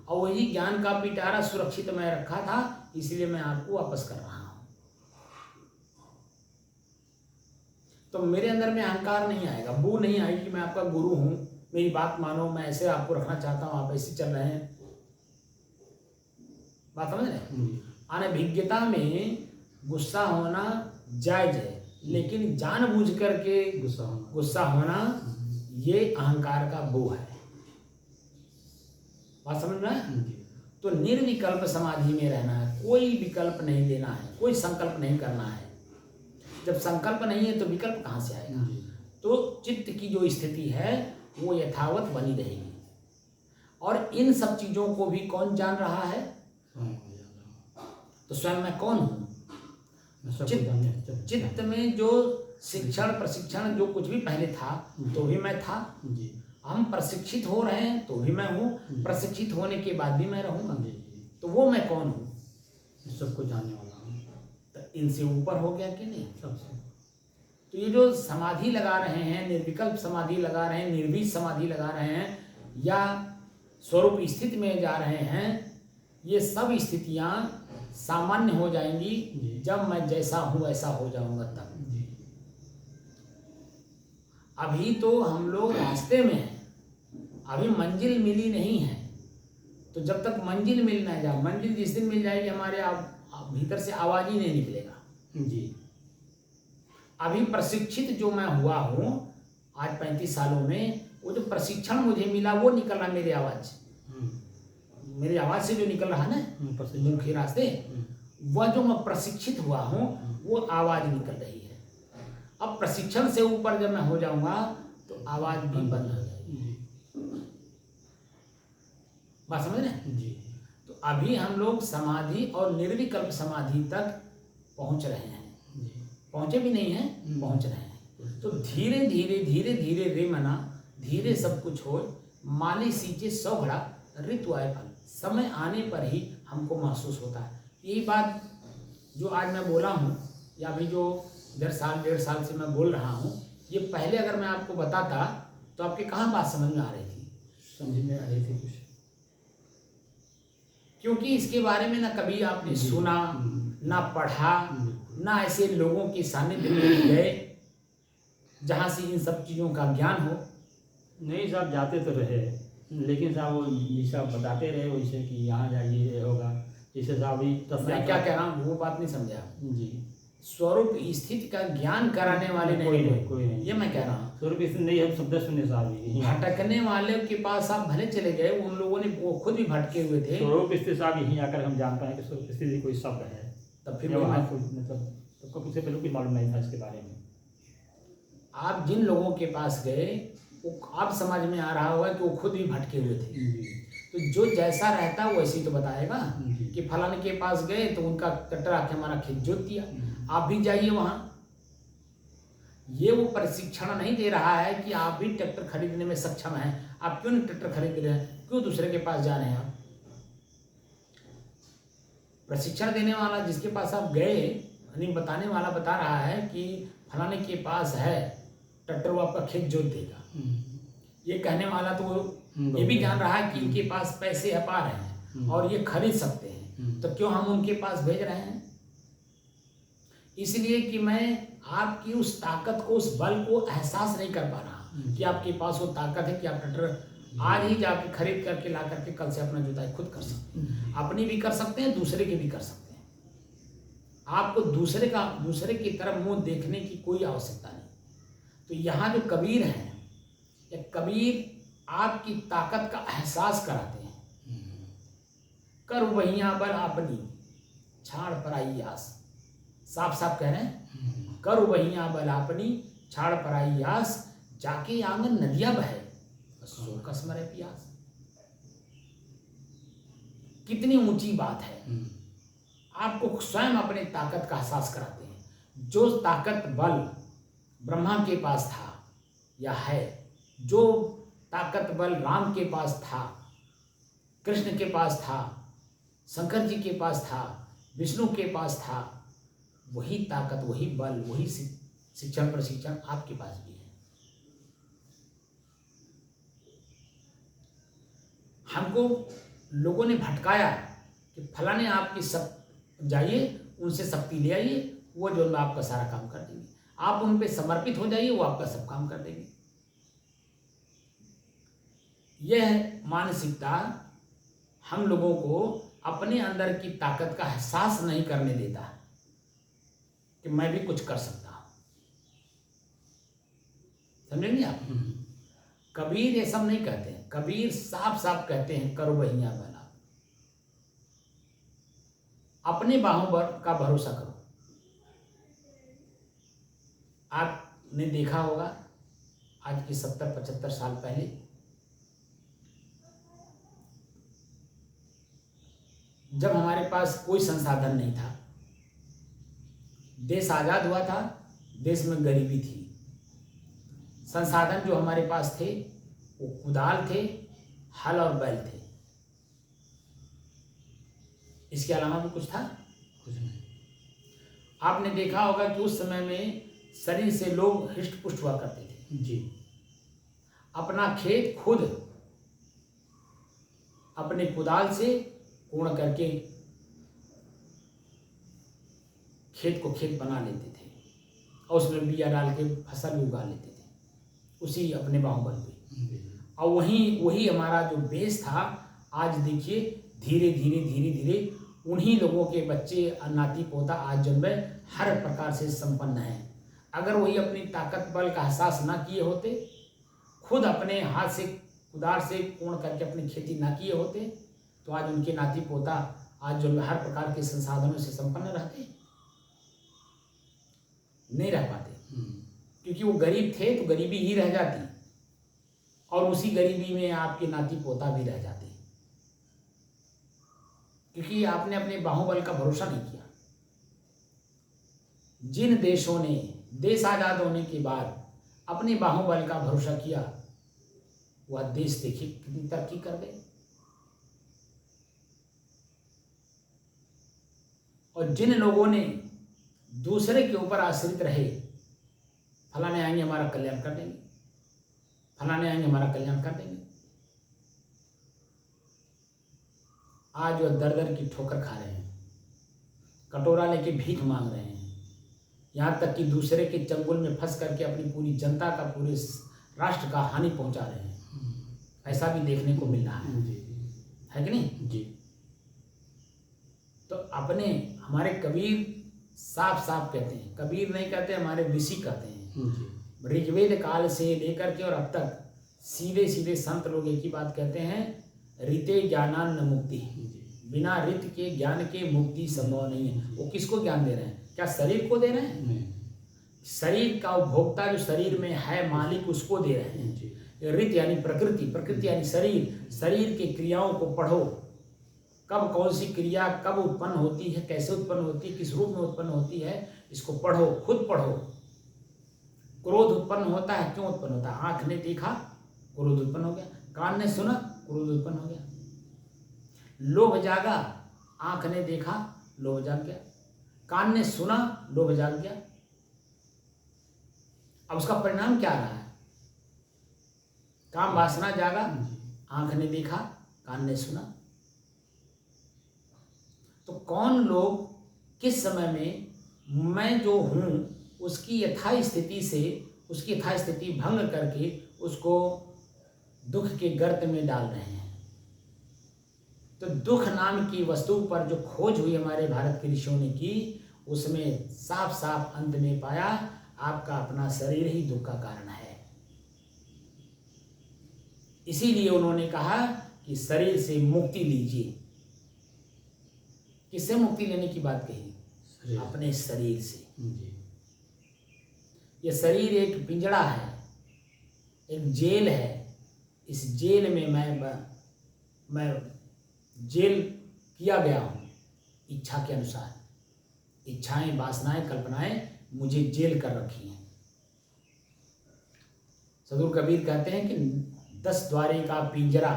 और वही ज्ञान का पिटारा सुरक्षित मैं रखा था, इसलिए मैं आपको वापस कर रहा हूं। तो मेरे अंदर में अहंकार नहीं आएगा, वो नहीं आएगी कि मैं आपका गुरु हूं, मेरी बात मानो, मैं ऐसे आपको रखना चाहता हूं, आप ऐसे चल रहे हैं। बात समझ रहे हैं? अनभिज्ञता में गुस्सा होना जायज है, लेकिन जानबूझ करके गुस्सा होना ये अहंकार का बो है। बात समझ में है? तो निर्विकल्प समाधि में रहना है, कोई विकल्प नहीं लेना है, कोई संकल्प नहीं करना है। जब संकल्प नहीं है तो विकल्प कहाँ से आएगा? तो चित्त की जो स्थिति है वो यथावत बनी रहेगी। और इन सब चीजों को भी कौन जान रहा है? तो स्वयं मैं कौन हूँ? चित्त में जो शिक्षण प्रशिक्षण जो कुछ भी पहले था तो भी मैं था। हम प्रशिक्षित हो रहे हैं तो भी मैं हूँ, प्रशिक्षित होने के बाद भी मैं रहूँगा। तो वो मैं कौन हूँ? सबको जानने वाला हूँ। तो इनसे ऊपर हो गया कि नहीं? सबसे। तो ये जो समाधि लगा रहे हैं, निर्विकल्प समाधि लगा रहे हैं, निर्बीज समाधि लगा रहे हैं, या स्वरूप स्थिति में जा रहे हैं, ये सब स्थितियाँ सामान्य हो जाएंगी जब मैं जैसा हूँ ऐसा हो जाऊंगा तब। अभी तो हम लोग रास्ते में हैं, अभी मंजिल मिली नहीं है। तो जब तक मंजिल मिल ना जाए, मंजिल जिस दिन मिल जाएगी हमारे भीतर से आवाज ही नहीं निकलेगा जी। अभी प्रशिक्षित जो मैं हुआ हूँ आज 35 सालों में, वो जो प्रशिक्षण मुझे मिला वो निकल रहा मेरी आवाज, मेरी आवाज से जो निकल रहा है ना मुंह के रास्ते, वह जो मैं प्रशिक्षित हुआ हूँ वो आवाज निकल रही है। अब प्रशिक्षण से ऊपर जब मैं हो जाऊंगा तो आवाज भी बंद हो जाएगी। बात समझ रहे जी। तो अभी हम लोग समाधि और निर्विकल्प समाधि तक पहुंच रहे हैं, पहुंचे भी नहीं हैं, पहुंच रहे हैं। तो धीरे धीरे धीरे धीरे रे मना धीरे सब कुछ हो, माली सींचे 100 घड़ा ऋतु आए फल, समय आने पर ही हमको महसूस होता है। यही बात जो आज मैं बोला हूँ, या अभी जो 1.5 साल से मैं बोल रहा हूँ, ये पहले अगर मैं आपको बताता तो आपके कहाँ बात समझ में आ रही थी? समझ में आ रही थी कुछ, क्योंकि इसके बारे में ना कभी आपने सुना, ना पढ़ा, ना ऐसे लोगों के सानिध्य में गए जहाँ से इन सब चीज़ों का ज्ञान हो। नहीं साहब, जाते तो रहे, लेकिन साहब वो जैसा बताते रहे वैसे कि यहाँ जाइए ये होगा, जैसे साहब मैं क्या कह रहा हूँ वो बात नहीं समझा जी। स्वरूप स्थिति का ज्ञान कराने वाले नहीं, कोई नहीं, ये मैं कह रहा हूँ। स्वरूप स्थिति नहीं, हम शब्द सुने साहब। भटकने वाले के पास आप भले चले गए, उन लोगों ने वो खुद भी भटके हुए थे। स्वरूप स्थिति साहब यहीं आकर हम जान पाए कि स्वरूप स्थिति कोई शब्द है, तब फिर मतलब सबको किसी पहले कुछ मालूम नहीं था इसके बारे में। आप जिन लोगों के पास गए वो आप समझ में आ रहा होगा कि वो खुद भी भटके हुए थे। तो जो जैसा रहता वैसे ही तो बताएगा कि फलाने के पास गए तो उनका कटर आके हमारा खेत जोत दिया, आप भी जाइए वहाँ। ये वो प्रशिक्षण नहीं दे रहा है कि आप भी ट्रैक्टर खरीदने में सक्षम हैं, आप क्यों नहीं ट्रैक्टर खरीद रहे हैं, क्यों दूसरे के पास जा रहे हैं आप? प्रशिक्षण देने वाला जिसके पास आप गए, यानी बताने वाला बता रहा है कि फलाने के पास है ट्रैक्टर, वो आपका खेत जोत देगा। ये कहने वाला तो ये भी जान रहा है कि इनके पास पैसे अपार हैं और ये खरीद सकते हैं, तो क्यों हम उनके पास भेज रहे हैं? इसलिए कि मैं आपकी उस ताकत को, उस बल को एहसास नहीं कर पा रहा कि आपके पास वो ताकत है कि आप ट्रैक्टर आज ही जाके खरीद करके ला करके कल से अपना जुताई खुद कर सकते हैं, अपनी भी कर सकते हैं, दूसरे की भी कर सकते हैं। आपको दूसरे की तरफ मुंह देखने की कोई आवश्यकता नहीं। तो यहाँ जो कबीर हैं, या कबीर आपकी ताकत का एहसास कराते हैं। कर वहिया बल अपनी छाड़ पराई आस, साफ साफ कह रहे हैं, कर वहिया बल अपनी छाड़ पराई आस, जाके आंगन नदिया बहे सो कसमरे प्यास। कितनी ऊंची बात है। आपको स्वयं अपने ताकत का एहसास कराते हैं। जो ताकत बल ब्रह्मा के पास था या है, जो ताकत बल राम के पास था, कृष्ण के पास था, शंकर जी के पास था, विष्णु के पास था, वही ताकत, वही बल, वही शिक्षण प्रशिक्षण आपके पास भी है। हमको लोगों ने भटकाया कि फलाने आपकी सब जाइए, उनसे शक्ति ले आइए, वो जो आपका सारा काम कर देंगे। आप उन पे समर्पित हो जाइए, वो आपका सब काम कर देंगे। यह मानसिकता हम लोगों को अपने अंदर की ताकत का एहसास नहीं करने देता कि मैं भी कुछ कर सकता हूँ। समझेंगे आप? कबीर ये सब नहीं कहते हैं, कबीर साफ साफ कहते हैं करो बहिया बना, अपने बाहों पर का भरोसा करो। आपने देखा होगा आज की 70-75 साल पहले जब हमारे पास कोई संसाधन नहीं था, देश आजाद हुआ था, देश में गरीबी थी, संसाधन जो हमारे पास थे वो कुदाल थे, हल और बैल थे, इसके अलावा भी कुछ था? कुछ नहीं। आपने देखा होगा कि उस समय में शरीर से लोग हृष्ट पुष्ट हुआ करते थे। जी। अपना खेत खुद अपने कुदाल से कोड़ करके खेत को खेत बना लेते थे और उसमें बिया डाल के फसल भी उगा लेते थे, उसी अपने बाहुबल पे। और वही हमारा जो बेस था, आज देखिए धीरे धीरे उन्हीं लोगों के बच्चे नाती पोता आज जन्मे हर प्रकार से संपन्न है। अगर वही अपनी ताकत बल का एहसास ना किए होते, खुद अपने हाथ से कुदार से कोड़ करके अपनी खेती ना किए होते, तो आज उनके नाती पोता आज जो हर प्रकार के संसाधनों से संपन्न रहते नहीं रह पाते, क्योंकि वो गरीब थे तो गरीबी ही रह जाती और उसी गरीबी में आपके नाती पोता भी रह जाते, क्योंकि आपने अपने बाहुबल का भरोसा नहीं किया। जिन देशों ने देश आजाद होने के बाद अपने बाहुबल का भरोसा किया, वह देश देखिए कितनी तरक्की कर गए। और जिन लोगों ने दूसरे के ऊपर आश्रित रहे, फलाने आएंगे हमारा कल्याण कर देंगे, फलाने आएंगे हमारा कल्याण कर देंगे, आज वह दर दर की ठोकर खा रहे हैं, कटोरा लेके भीख मांग रहे हैं, यहाँ तक कि दूसरे के चंगुल में फंस करके अपनी पूरी जनता का, पूरे राष्ट्र का हानि पहुंचा रहे हैं। ऐसा भी देखने को मिल रहा है कि नहीं जी। तो अपने हमारे कबीर साफ साफ कहते हैं, कबीर नहीं कहते, हमारे ऋषि कहते हैं। ऋग्वेद काल से लेकर के और अब तक सीधे सीधे संत लोग एक ही बात कहते हैं, ऋते ज्ञानान न मुक्ति, बिना ऋत के ज्ञान के मुक्ति संभव नहीं है। वो किसको ज्ञान दे रहे हैं? क्या शरीर को दे रहे हैं? शरीर का उपभोक्ता जो शरीर में है मालिक, उसको दे रहे हैं। ऋत यानी प्रकृति, प्रकृति यानी शरीर, शरीर की क्रियाओं को पढ़ो, कब कौन सी क्रिया कब उत्पन्न होती है, कैसे उत्पन्न होती है, किस रूप में उत्पन्न होती है, इसको पढ़ो, खुद पढ़ो। क्रोध उत्पन्न होता है, क्यों उत्पन्न होता है? आंख ने देखा, क्रोध उत्पन्न हो गया, कान ने सुना, क्रोध उत्पन्न हो गया, लोभ जागा, आंख ने देखा, लोभ जाग गया, कान ने सुना, लोभ जाग गया। अब उसका परिणाम क्या रहा है? काम वासना जागा, आंख ने देखा, कान ने सुना। तो कौन लोग किस समय में मैं जो हूं उसकी यथास्थिति से, उसकी यथास्थिति भंग करके उसको दुख के गर्त में डाल रहे हैं। तो दुख नाम की वस्तु पर जो खोज हुई हमारे भारत के ऋषियों ने की, उसमें साफ साफ अंत में पाया आपका अपना शरीर ही दुख का कारण है। इसीलिए उन्होंने कहा कि शरीर से मुक्ति लीजिए। किससे मुक्ति लेने की बात कही? अपने शरीर से। यह शरीर एक पिंजड़ा है, एक जेल है। इस जेल में मैं जेल किया गया हूं इच्छा के अनुसार। इच्छाएं, वासनाएं, कल्पनाएं मुझे जेल कर रखी हैं। सदगुरु कबीर कहते हैं कि 10 द्वारे का पिंजरा,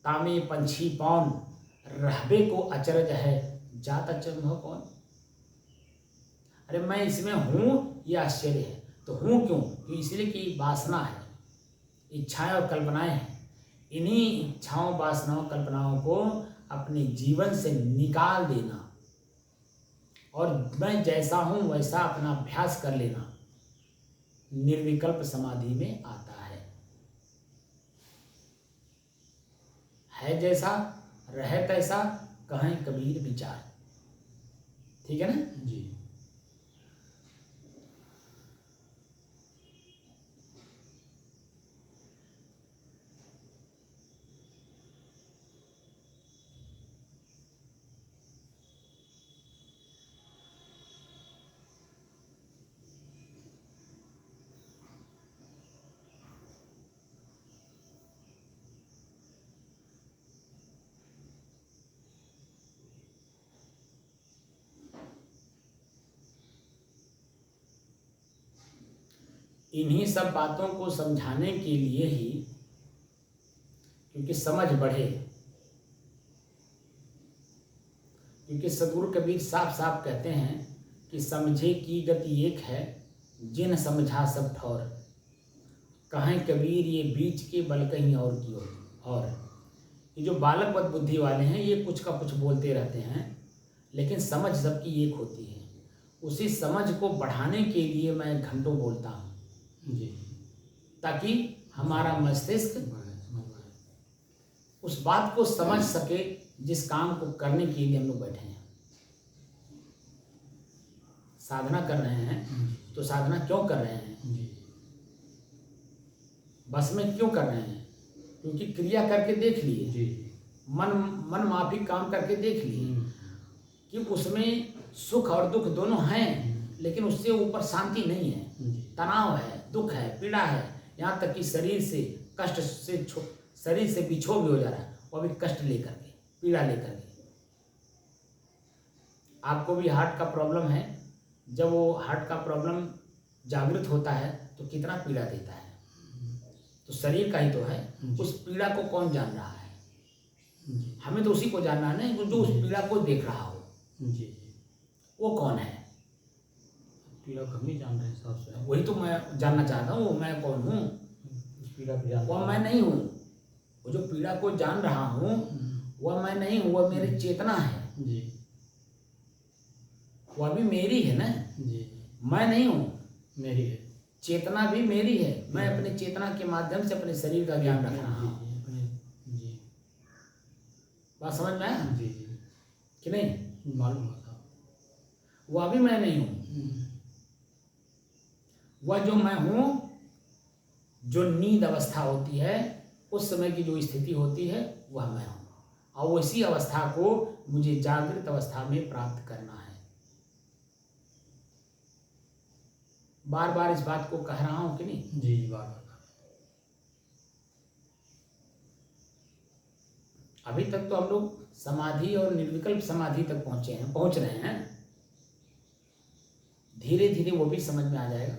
तामे पंछी पौन, रहबे को अचरज है, जात अचंभ कौन। अरे मैं इसमें हूं, ये आश्चर्य है। तो हूं क्यों? क्यों? इसलिए कि वासना है, इच्छाएं और कल्पनाएं हैं। इन्हीं इच्छाओं, वासनाओं, कल्पनाओं को अपने जीवन से निकाल देना और मैं जैसा हूं वैसा अपना अभ्यास कर लेना निर्विकल्प समाधि में आता है जैसा, रहे तैसा, कहें कबीर विचार। ठीक है ना। जी। इन्हीं सब बातों को समझाने के लिए ही, क्योंकि समझ बढ़े, क्योंकि सदगुरु कबीर साफ साफ कहते हैं कि समझे की गति एक है, जिन समझा सब ठौर। कहें कबीर ये बीच के बल कहीं और की ओर। और ये जो बालक बद बुद्धि वाले हैं, ये कुछ का कुछ बोलते रहते हैं, लेकिन समझ सबकी एक होती है। उसी समझ को बढ़ाने के लिए मैं घंटों बोलता हूँ, जी। ताकि हमारा मस्तिष्क उस बात को समझ सके जिस काम को करने के लिए हम लोग बैठे हैं। साधना कर रहे हैं तो साधना क्यों कर रहे हैं, जी। बस में क्यों कर रहे हैं? क्योंकि क्रिया करके देख लिए, जी। मन माफिक काम करके देख लिए कि उसमें सुख और दुख दोनों हैं, लेकिन उससे ऊपर शांति नहीं है, तनाव है, दुख है, पीड़ा है, यहाँ तक कि शरीर से कष्ट से शरीर से बिछोह भी हो जा रहा है, वो भी कष्ट लेकर के, पीड़ा लेकर के। आपको भी हार्ट का प्रॉब्लम है, जब वो हार्ट का प्रॉब्लम जागृत होता है तो कितना पीड़ा देता है, तो शरीर का ही तो है। उस पीड़ा को कौन जान रहा है? हमें तो उसी को जानना है ना, जो उस पीड़ा को देख रहा हो। जी। वो कौन है? पीड़ा को हम ही जान रहे हैं साहब से। वही तो मैं जानना चाहता हूँ, मैं कौन हूँ? उस पीड़ा को जान, वह मैं नहीं हूँ। वो जो पीड़ा को जान रहा हूँ वह मैं नहीं हूँ, वह मेरी चेतना है। जी। वह भी मेरी है ना। जी। मैं नहीं हूँ, मेरी है। चेतना भी मेरी है। मैं अपने चेतना के माध्यम से अपने शरीर का ज्ञान रख रहा हूँ। जी। बात समझ में आया जी। जी। कि नहीं? मालूम होता। वह भी मैं नहीं हूँ। वह जो मैं हूँ, जो नींद अवस्था होती है, उस समय की जो स्थिति होती है, वह मैं हूँ। और उसी अवस्था को मुझे जागृत अवस्था में प्राप्त करना है। बार बार इस बात को कह रहा हूँ कि नहीं? जी, बार बार। अभी तक तो हम लोग समाधि और निर्विकल्प समाधि तक पहुंच रहे हैं। धीरे धीरे वो भी समझ में आ जाएगा।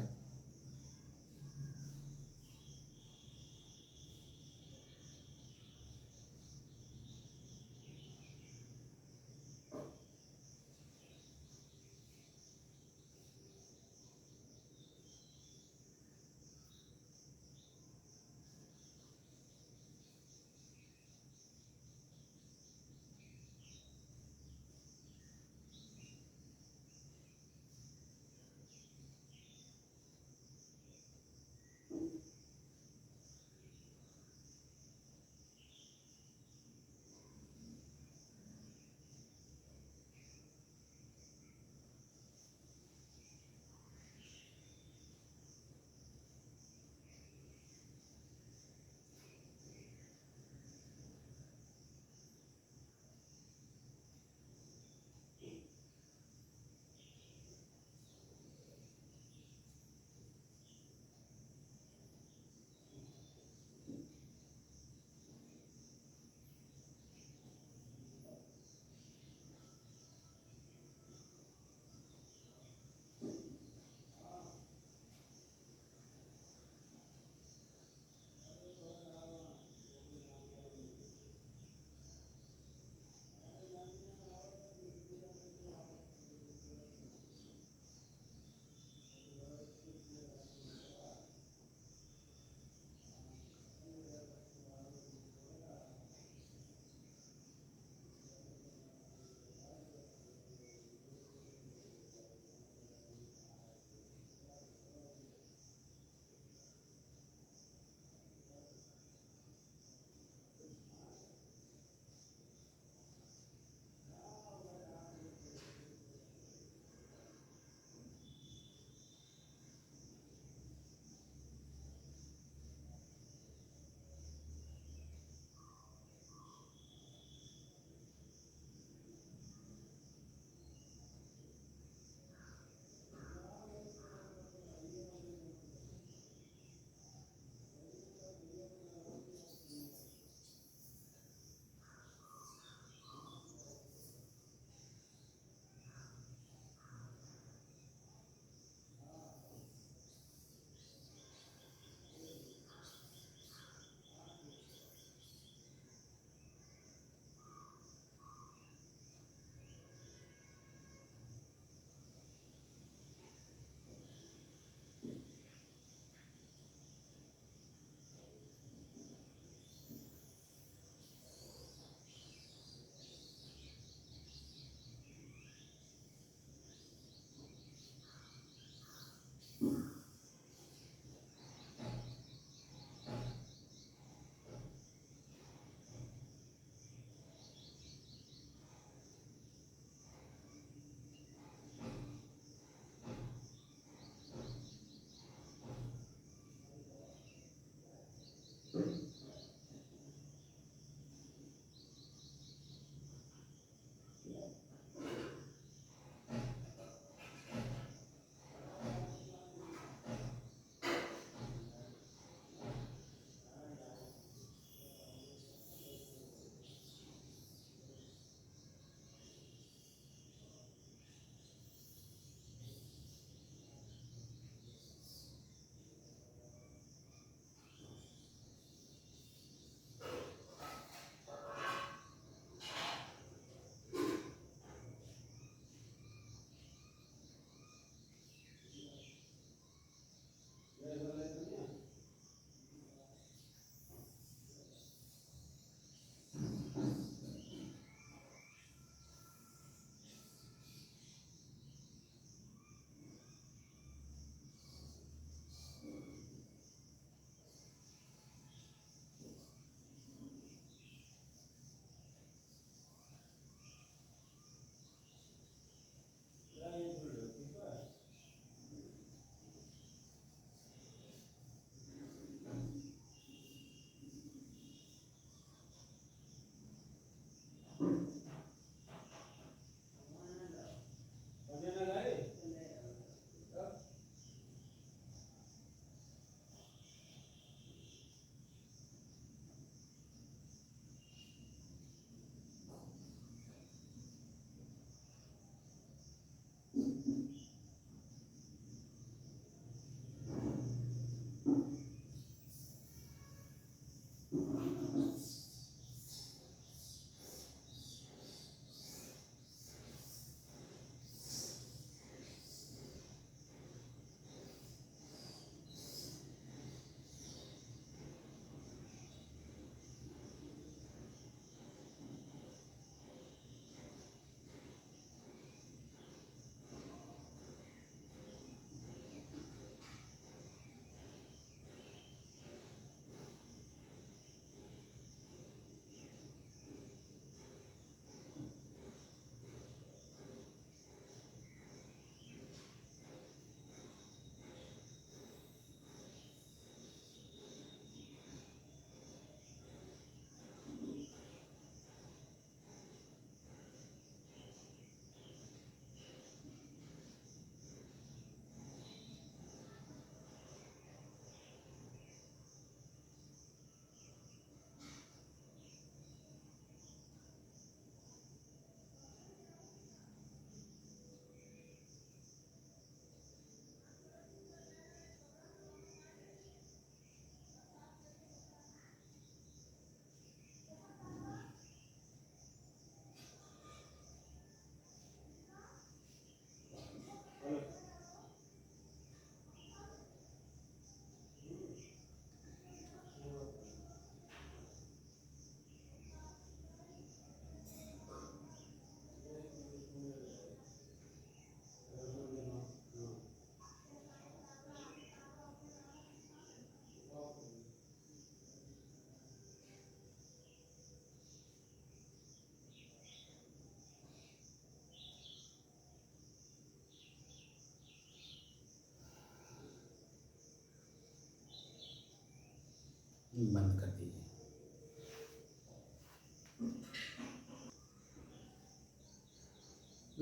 बंद कर दीजिए।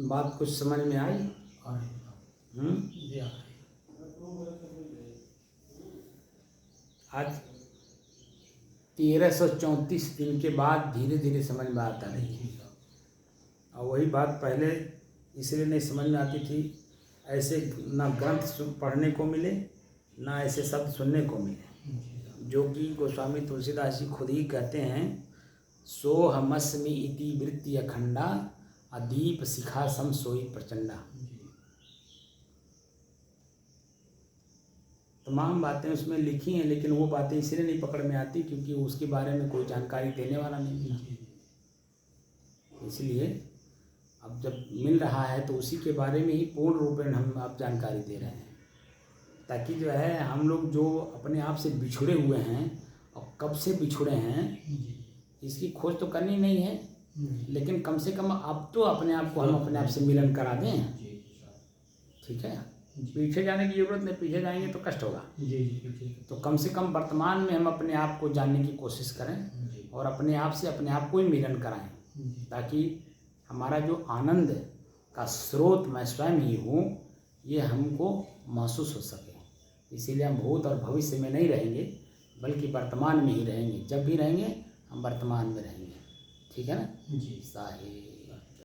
बात कुछ समझ में आई? जी आ रही। आज 1334 दिन के बाद धीरे धीरे समझ में आता रही है। और वही बात पहले इसलिए नहीं समझ में आती थी, ऐसे ना ग्रंथ पढ़ने को मिले, ना ऐसे शब्द सुनने को मिले, जो कि गोस्वामी तुलसीदास जी खुद ही कहते हैं, सोहमस्मि इति वृत्ति अखंडा, अदीप शिखा सम सोई प्रचंडा। तमाम बातें उसमें लिखी हैं, लेकिन वो बातें इसलिए नहीं पकड़ में आती क्योंकि उसके बारे में कोई जानकारी देने वाला नहीं है। इसलिए अब जब मिल रहा है तो उसी के बारे में ही पूर्ण रूप में हम आप जानकारी दे रहे हैं, ताकि जो है हम लोग जो अपने आप से बिछुड़े हुए हैं और कब से बिछुड़े हैं इसकी खोज तो करनी नहीं है, लेकिन कम से कम अब तो अपने आप को हम अपने आप से मिलन करा दें। ठीक है, पीछे जाने की जरूरत नहीं, पीछे जाएंगे तो कष्ट होगा। तो कम से कम वर्तमान में हम अपने आप को जानने की कोशिश करें और अपने आप से अपने आप को ही मिलन कराएं, ताकि हमारा जो आनंद का स्रोत मैं स्वयं ही हूँ ये हमको महसूस हो सके। इसीलिए हम भूत और भविष्य में नहीं रहेंगे, बल्कि वर्तमान में ही रहेंगे। जब भी रहेंगे हम वर्तमान में रहेंगे। ठीक है ना जी। साहिब।